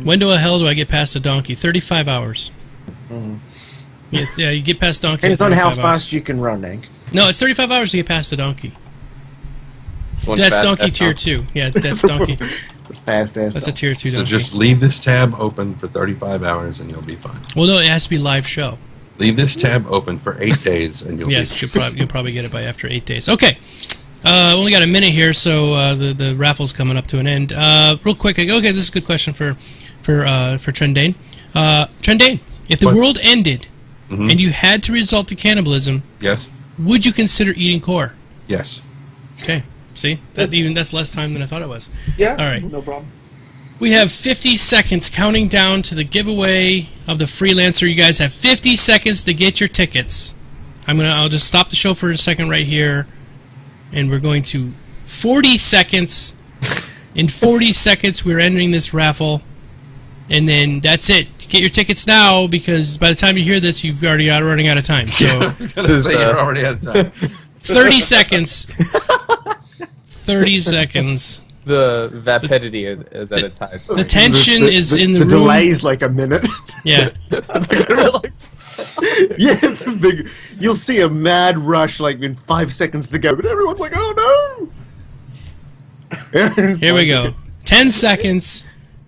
When the hell do I get past a donkey? 35 hours. Yeah, you get past donkey. Depends on how 35 fast hours. you can run, Hank. No, it's 35 hours to get past a donkey. One That's fast donkey ass tier donkey. 2. Yeah, that's donkey. Fast ass. That's a tier 2 So donkey. just leave this tab open for 35 hours and you'll be fine. Well, no, it has to be live show. Leave this tab open for 8 days and you'll Yes, be you'll probably get it by after 8 days. Okay. Only got a minute here, so the raffle's coming up to an end. Real quick, okay, this is a good question for Trendane. Trendane, if the What? world ended and you had to resort to cannibalism, Yes? would you consider eating core? Yes. Okay. See? That's less time than I thought it was. Yeah. All right. No problem. We have 50 seconds counting down to the giveaway of the freelancer. You guys have 50 seconds to get your tickets. I'll just stop the show for a second right here, and we're going to 40 seconds. In 40 seconds, we're ending this raffle, and then that's it. Get your tickets now, because by the time you hear this, you've already running out of time. So This is you're already out of time. 30 seconds. 30 seconds. The vapidity is at its highest The point. tension is in the room. delay's like a minute. Yeah. Yeah, you'll see a mad rush like in 5 seconds to go, but everyone's like, "Oh no!" Here we go. 10 seconds.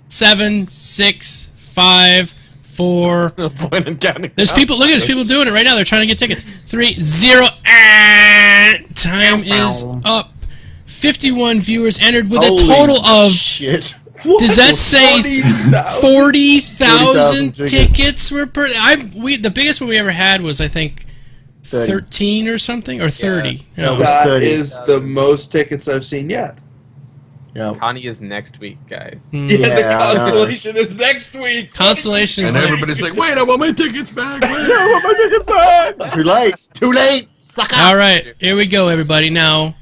7, 6, 5, 4. No point in counting There's down. people. Look at there's people doing it right now. They're trying to get tickets. 3, 0. Time is up. 51 viewers entered with a total of. shit. Does that say 40,000 tickets. tickets were per? The biggest one we ever had was I think 30. 13 or something or 30. That No. was That 30. is the most tickets I've seen yet. Yeah. Connie is next week, guys. Yeah, Yeah, the I know. constellation is next week. Constellations. And everybody's like, wait, I want my tickets back. Wait, I want my tickets back. Too late. Too late. Sucker. All right, here we go, everybody. Now,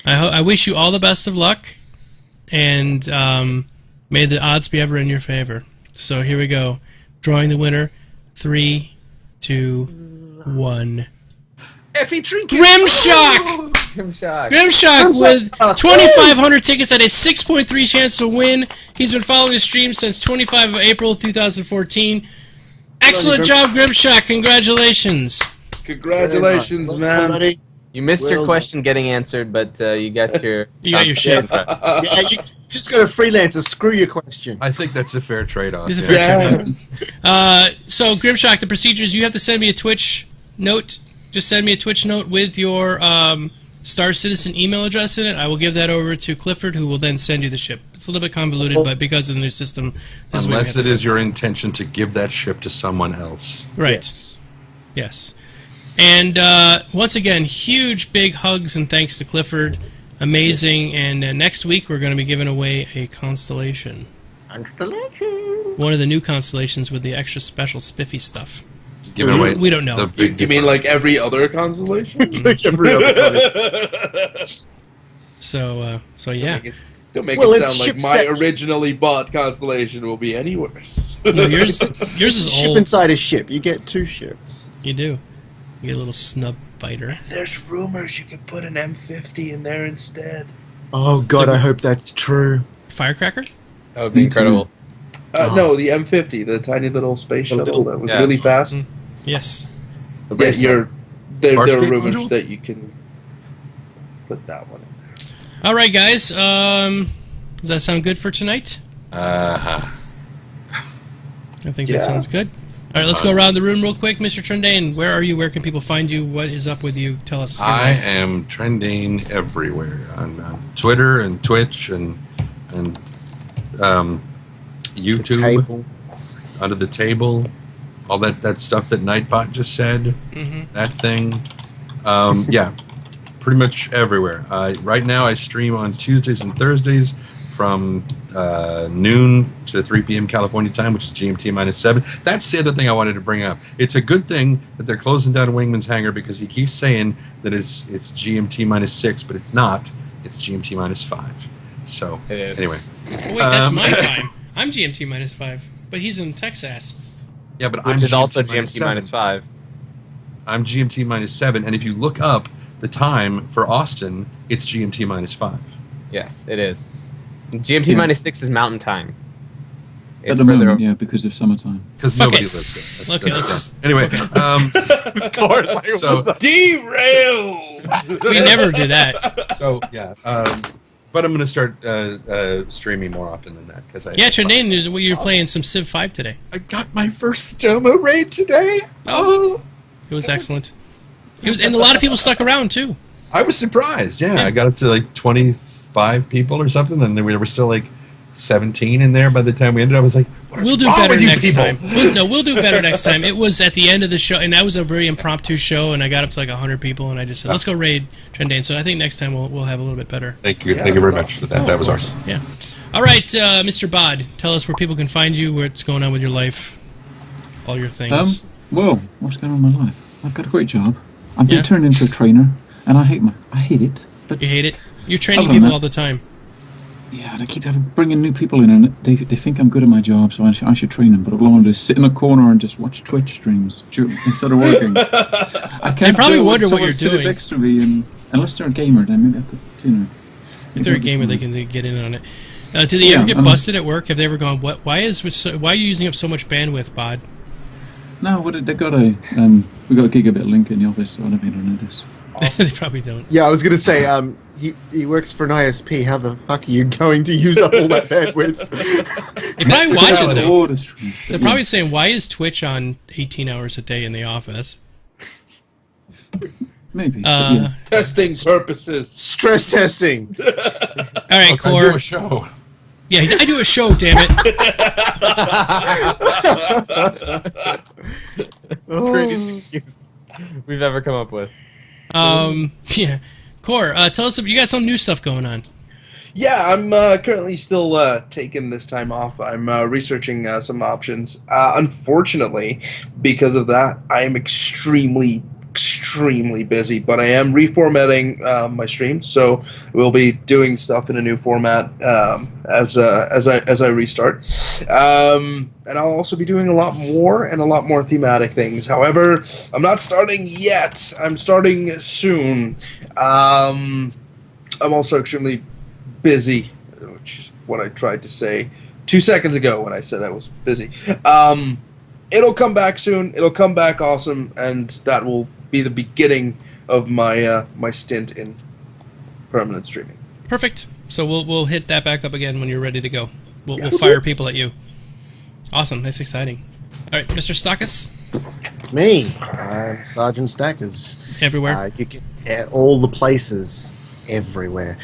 I wish you all the best of luck, and may the odds be ever in your favor. So here we go, drawing the winner. 3, 2, 1. Effie Trinket. Grimshock. Grimshock with 2,500 tickets at a 6.3 chance to win. He's been following the stream since 25 of April 2014. Excellent job, Grimshock. Congratulations. Congratulations, man. You missed Well your question getting answered, but you got your... You got your shit. Yeah, you just got a freelancer. Screw your question. I think that's a fair trade-off. This is a fair trade. So, Grimshock, the procedure is you have to send me a Twitch note. Just send me a Twitch note with your Star Citizen email address in it. I will give that over to Clifford, who will then send you the ship. It's a little bit convoluted, but because of the new system... this is what we Unless have it to is your intention to give that ship to someone else. do. Right. Yes. And once again, huge, big hugs and thanks to Clifford. Amazing. And next week, we're going to be giving away a constellation. One of the new constellations with the extra special spiffy stuff. Giving away. We don't know. the big You mean like every other constellation? So yeah. Don't make Well, it it's sound like ship my set. originally bought constellation will be any worse. No, yours is Ship old. inside a ship. You get 2 ships. You do. You get a little snub fighter. There's rumors you could put an M50 in there instead. Oh god, I hope that's true. Firecracker? That would be incredible. No, the M50, the tiny little space shuttle little- that was Yeah. really fast. Yes. Yeah, there are Farscape rumors module? that you can put that one in there. All right, guys. Does that sound good for tonight? Uh-huh. I think Yeah. that sounds good. All right, let's go around the room real quick. Mr. Trendane, where are you? Where can people find you? What is up with you? Tell us. your I life. am trending everywhere on Twitter and Twitch and YouTube, Table. Under the Table, all that stuff that Nightbot just said, that thing. Yeah, pretty much everywhere. Right now I stream on Tuesdays and Thursdays from noon to 3 p.m. California time, which is GMT -7. That's the other thing I wanted to bring up. It's a good thing that they're closing down Wingman's hangar because he keeps saying that it's GMT -6, but it's not. It's GMT -5. So anyway. Wait, that's my time. I'm GMT -5, but he's in Texas. Yeah, but Which I'm is also GMT GMT -5. I'm GMT -7, and if you look up the time for Austin, it's GMT -5. Yes, it is. GMT -6 is mountain time. At the moment, yeah, because of summertime. Because nobody lives there. Okay, let's just... Anyway, Of course. so Derailed! We never do that. So yeah, but I'm going to start streaming more often than that because Yeah, Trendane, you were playing some Civ 5 today. I got my first Domo raid today. Oh, it was excellent. It was, and a lot of people stuck around too. I was surprised. Yeah, I got up to like 25 people or something, and then we were still like 17 in there by the time we ended. I was like, we'll do better next time. We'll do better next time. It was at the end of the show, and that was a very impromptu show, and I got up to like 100 people, and I just said, let's go raid Trendane. So I think next time we'll have a little bit better. Thank you very much for that. That was awesome. Yeah. All right, Mr. Bod, tell us where people can find you, what's going on with your life, all your things. Well, what's going on in my life? I've got a great job. I'm being turned into a trainer, and I hate it. But you hate it? You're training people all the time. Yeah, they keep bringing new people in, and they think I'm good at my job, so I should train them. But all I want to do is sit in a corner and just watch Twitch streams instead of working. I can't. They probably wonder what you're doing. Next to me, and unless they're a gamer, then maybe I could. If they're a gamer, they can get in on it. Do they ever get busted at work? Have they ever gone? Why are you using up so much bandwidth, Bod? No, they got we got a gigabit link in the office, so I don't think they'll notice. They probably don't. Yeah, I was going to say, he works for an ISP. How the fuck are you going to use up all that bandwidth? They probably watch it, though. They're probably saying, why is Twitch on 18 hours a day in the office? Maybe. Testing purposes. Stress testing. All right, Core. I do a show. Yeah, I do a show, damn it. Greatest excuse we've ever come up with. Yeah. Core, tell us, you got some new stuff going on. Yeah, I'm currently still taking this time off. I'm researching some options. Unfortunately, because of that, I am extremely busy, but I am reformatting my stream, so we'll be doing stuff in a new format as I restart, and I'll also be doing a lot more thematic things. However, I'm not starting yet. I'm starting soon. I'm also extremely busy, which is what I tried to say 2 seconds ago when I said I was busy. It'll come back soon. It'll come back awesome, and that will be the beginning of my my stint in permanent streaming. Perfect. So we'll hit that back up again when you're ready to go. We'll fire people at you. Awesome. That's exciting. All right, Mr. Stockus. Me. I'm Sergeant Stackers. Everywhere. You can at all the places. Everywhere.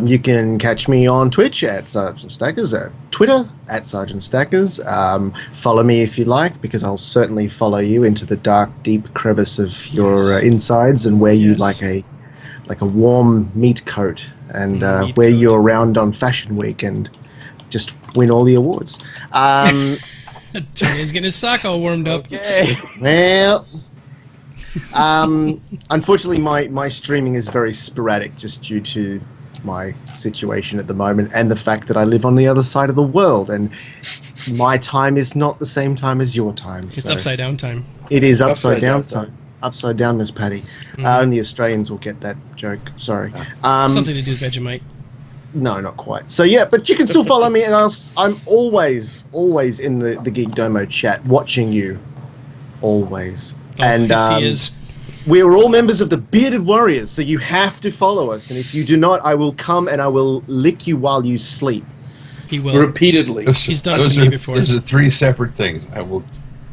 You can catch me on Twitch at Sergeant Stackers, at Twitter at Sergeant Stackers. Follow me if you like, because I'll certainly follow you into the dark, deep crevice of your insides and wear you like a warm meat coat and wear you around on Fashion Week and just win all the awards. Johnny's getting his sock all warmed up. Okay. Well. Unfortunately, my streaming is very sporadic just due to my situation at the moment and the fact that I live on the other side of the world and my time is not the same time as your time. It's upside down time. It is upside down time. Upside down, Miss Patty. Only Australians will get that joke. Sorry. Something to do with Vegemite. No, not quite. So yeah, but you can still follow me, and I'm always in the Geekdomo chat, watching you, always. Oh, and yes, he is. We're all members of the Bearded Warriors, so you have to follow us. And if you do not, I will come and I will lick you while you sleep. He will. Repeatedly. He's done it to me before. Those are three separate things. I will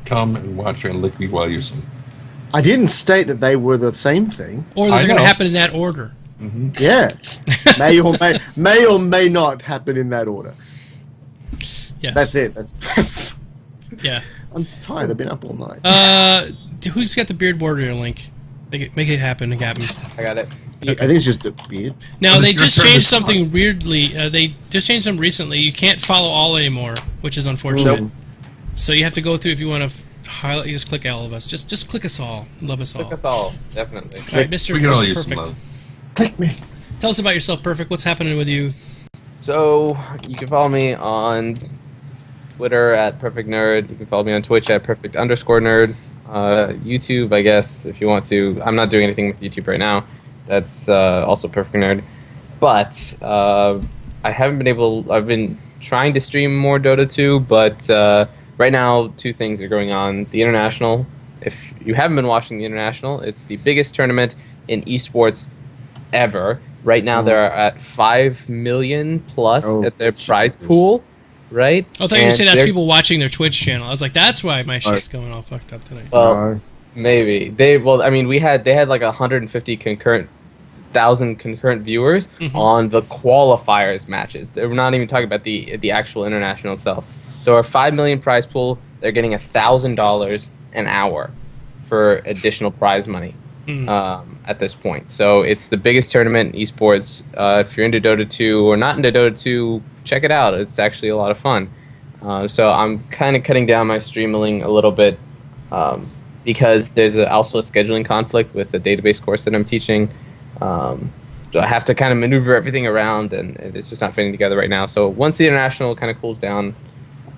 come and watch you and lick you while you sleep. I didn't state that they were the same thing. Or they're going to happen in that order. Mm-hmm. Yeah. may or may not happen in that order. Yes. That's it. That's yeah. I'm tired. I've been up all night. Who's got the Beard Warrior link? Make it happen, Captain. I got it. I think it's just a beard. Now, But they it's your just turn to changed talk. something weirdly. They just changed something recently. You can't follow all anymore, which is unfortunate. Nope. So you have to go through, if you want to highlight, you just click all of us. Just click us all. Love us all. Click us all, definitely. All right, Mr. We can all Mr. use some Perfect. love. Click me. Tell us about yourself, Perfect. What's happening with you? So you can follow me on Twitter at Perfect Nerd. You can follow me on Twitch at Perfect_Nerd. YouTube, I guess, if you want to. I'm not doing anything with YouTube right now. That's also Perfect Nerd. But I haven't been able. I've been trying to stream more Dota 2, but right now 2 things are going on. The International. If you haven't been watching the International, it's the biggest tournament in esports ever. Right now they're at 5 million plus at their prize Jesus. pool. Right? Oh, I thought you were And saying that's they're- people watching their Twitch channel. I was like, that's why my shit's going all fucked up tonight. Well, maybe they. Well, I mean, they had like 150 thousand concurrent viewers on the qualifiers matches. We're not even talking about the actual international itself. So our 5 million prize pool, they're getting $1,000 an hour for additional prize money at this point. So it's the biggest tournament in esports. If you're into Dota 2 or not into Dota 2, check it out. It's actually a lot of fun. So I'm kind of cutting down my streaming a little bit because there's also a scheduling conflict with the database course that I'm teaching. So I have to kind of maneuver everything around, and it's just not fitting together right now. So once the international kind of cools down,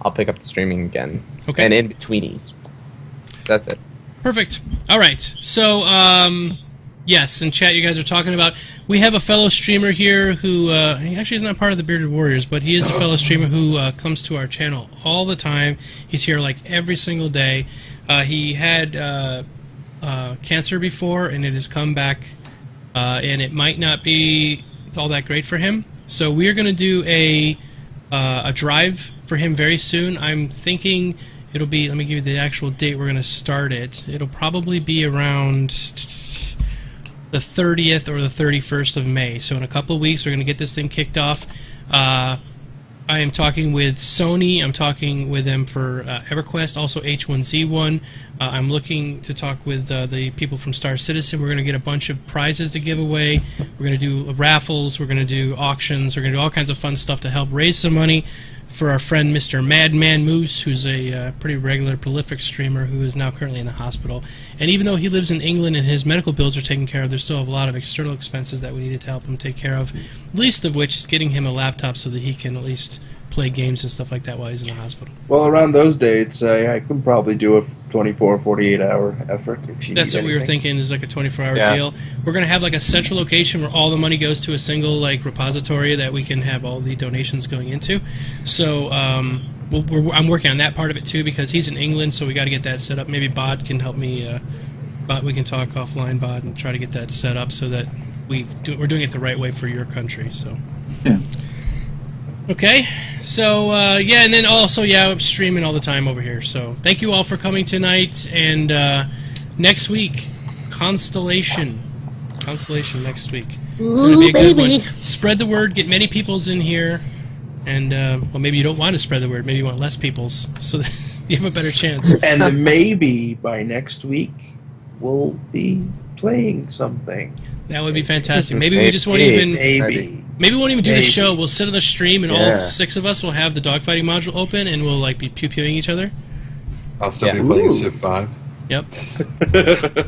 I'll pick up the streaming again. Okay. And in betweenies. That's it. Perfect. All right. So, yes, in chat, you guys are talking about. We have a fellow streamer here who he actually is not part of the Bearded Warriors, but he is a fellow streamer who comes to our channel all the time. He's here like every single day. He had cancer before, and it has come back, and it might not be all that great for him. So we are going to do a drive for him very soon. I'm thinking it'll be, let me give you the actual date we're going to start it. It'll probably be around the 30th or the 31st of May. So in a couple of weeks, we're going to get this thing kicked off. I am talking with Sony. I'm talking with them for EverQuest, also H1Z1. I'm looking to talk with the people from Star Citizen. We're going to get a bunch of prizes to give away. We're going to do raffles. We're going to do auctions. We're going to do all kinds of fun stuff to help raise some money for our friend Mr. Madman Moose, who's a pretty regular, prolific streamer who is now currently in the hospital. And even though he lives in England and his medical bills are taken care of, there's still a lot of external expenses that we needed to help him take care of, least of which is getting him a laptop so that he can at least play games and stuff like that while he's in the hospital. Well, around those dates, I could probably do a 24 or 48-hour effort if you That's need what we were anything. thinking, is like a 24-hour Yeah. deal. We're going to have like a central location where all the money goes to a single like repository that we can have all the donations going into. So I'm working on that part of it too because he's in England, so we got to get that set up. Maybe Bod can help me. Bod, we can talk offline, Bod, and try to get that set up so that we're doing it the right way for your country. So. Yeah. Okay, so yeah, and then also I'm streaming all the time over here. So thank you all for coming tonight, and next week, Constellation next week. It's going to be a good one. Spread the word, get many peoples in here, and well, maybe you don't want to spread the word. Maybe you want less peoples, so that you have a better chance. And maybe by next week, we'll be playing something. That would be fantastic. Maybe we just won't even. Maybe We won't even do the Maybe. show. We'll sit on the stream, and all Yeah. 6 of us will have the dogfighting module open, and we'll like be pew-pewing each other. I'll still Yeah. be playing Ooh. Civ 5. Yep.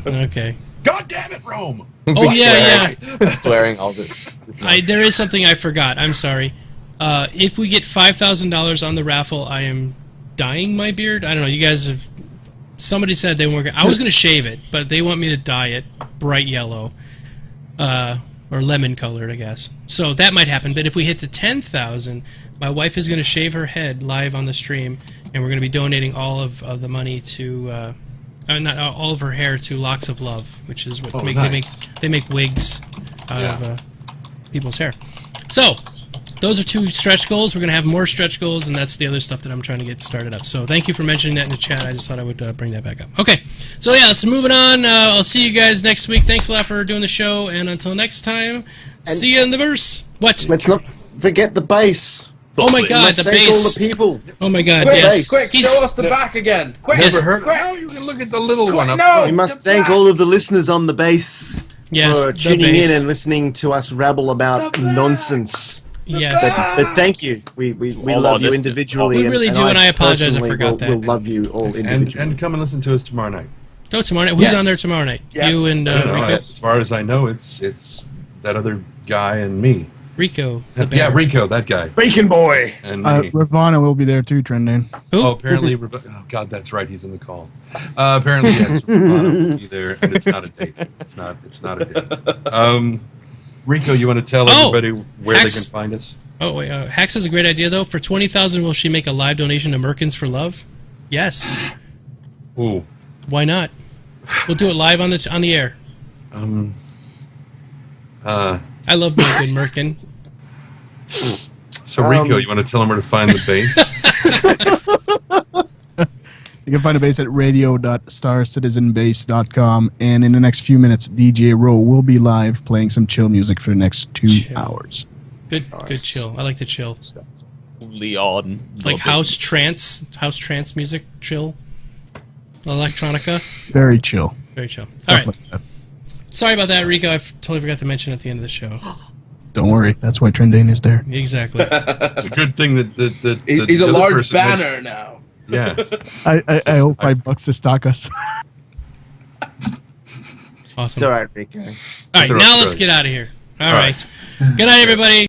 Okay. God damn it, Rome! Oh yeah. Swearing all this. There is something I forgot. I'm sorry. If we get $5,000 on the raffle, I am dyeing my beard. I don't know. You guys have. Somebody said they weren't. I was going to shave it, but they want me to dye it bright yellow, or lemon colored, I guess. So that might happen. But if we hit the 10,000, my wife is going to shave her head live on the stream, and we're going to be donating all of the money to. Not all of her hair to Locks of Love, which is what they make wigs out of people's hair. So those are 2 stretch goals. We're going to have more stretch goals, and that's the other stuff that I'm trying to get started up. So thank you for mentioning that in the chat. I just thought I would bring that back up. Okay, so yeah, let's move it on. I'll see you guys next week. Thanks a lot for doing the show, and until next time, see you in the verse. What? Let's not forget the bass. Oh my God, the Thank all bass. the people. Oh my God, Quick, yes. quick, He's- show us the back again. Quick, Yes. Never heard. quick. No, you can look at the little one up No. front. We must the thank back. all of the listeners on the bass. Yes, for the tuning bass. in and listening to us rabble about Yes. nonsense. But thank you. We All love our you listeners. individually. We really do, and I apologize, I personally forgot that. We'll love you all individually. And come and listen to us tomorrow night. Oh, tomorrow night. Who's Yes. on there tomorrow night? Yes. You and I don't know, Rico. as far as I know, it's that other guy and me. Rico, the bear. Yeah, Rico, that guy. Bacon Boy. And me. Ravana will be there too, Trendane. Who? Oh, apparently, oh God, that's right. He's in the call. Apparently, yes, Ravana will be there, and it's not a date. It's not a date. Rico, you want to tell everybody where Hex. they can find us? Oh, wait. Hax has a great idea, though. For 20,000, will she make a live donation to Merkins for Love? Yes. Ooh. Why not? We'll do it live on the air. I love being a good Merkin. So, Rico, you want to tell them where to find the bass? You can find a bass at radio.starcitizenbase.com, and in the next few minutes, DJ Rowe will be live playing some chill music for the next 2 hours. Good chill. I like the chill. Leon. Like house trance music, chill. Electronica. Very chill. Very chill. Stuff All right. like that. Sorry about that, Rico. I totally forgot to mention at the end of the show. Don't worry, that's why Trendane is there. Exactly. It's a good thing that He's the a other large person banner now. Yeah. I hope $5 to stock us. Awesome. It's all right, Rico. All right, They're now up let's good. get out of here. All All right. Good night, everybody.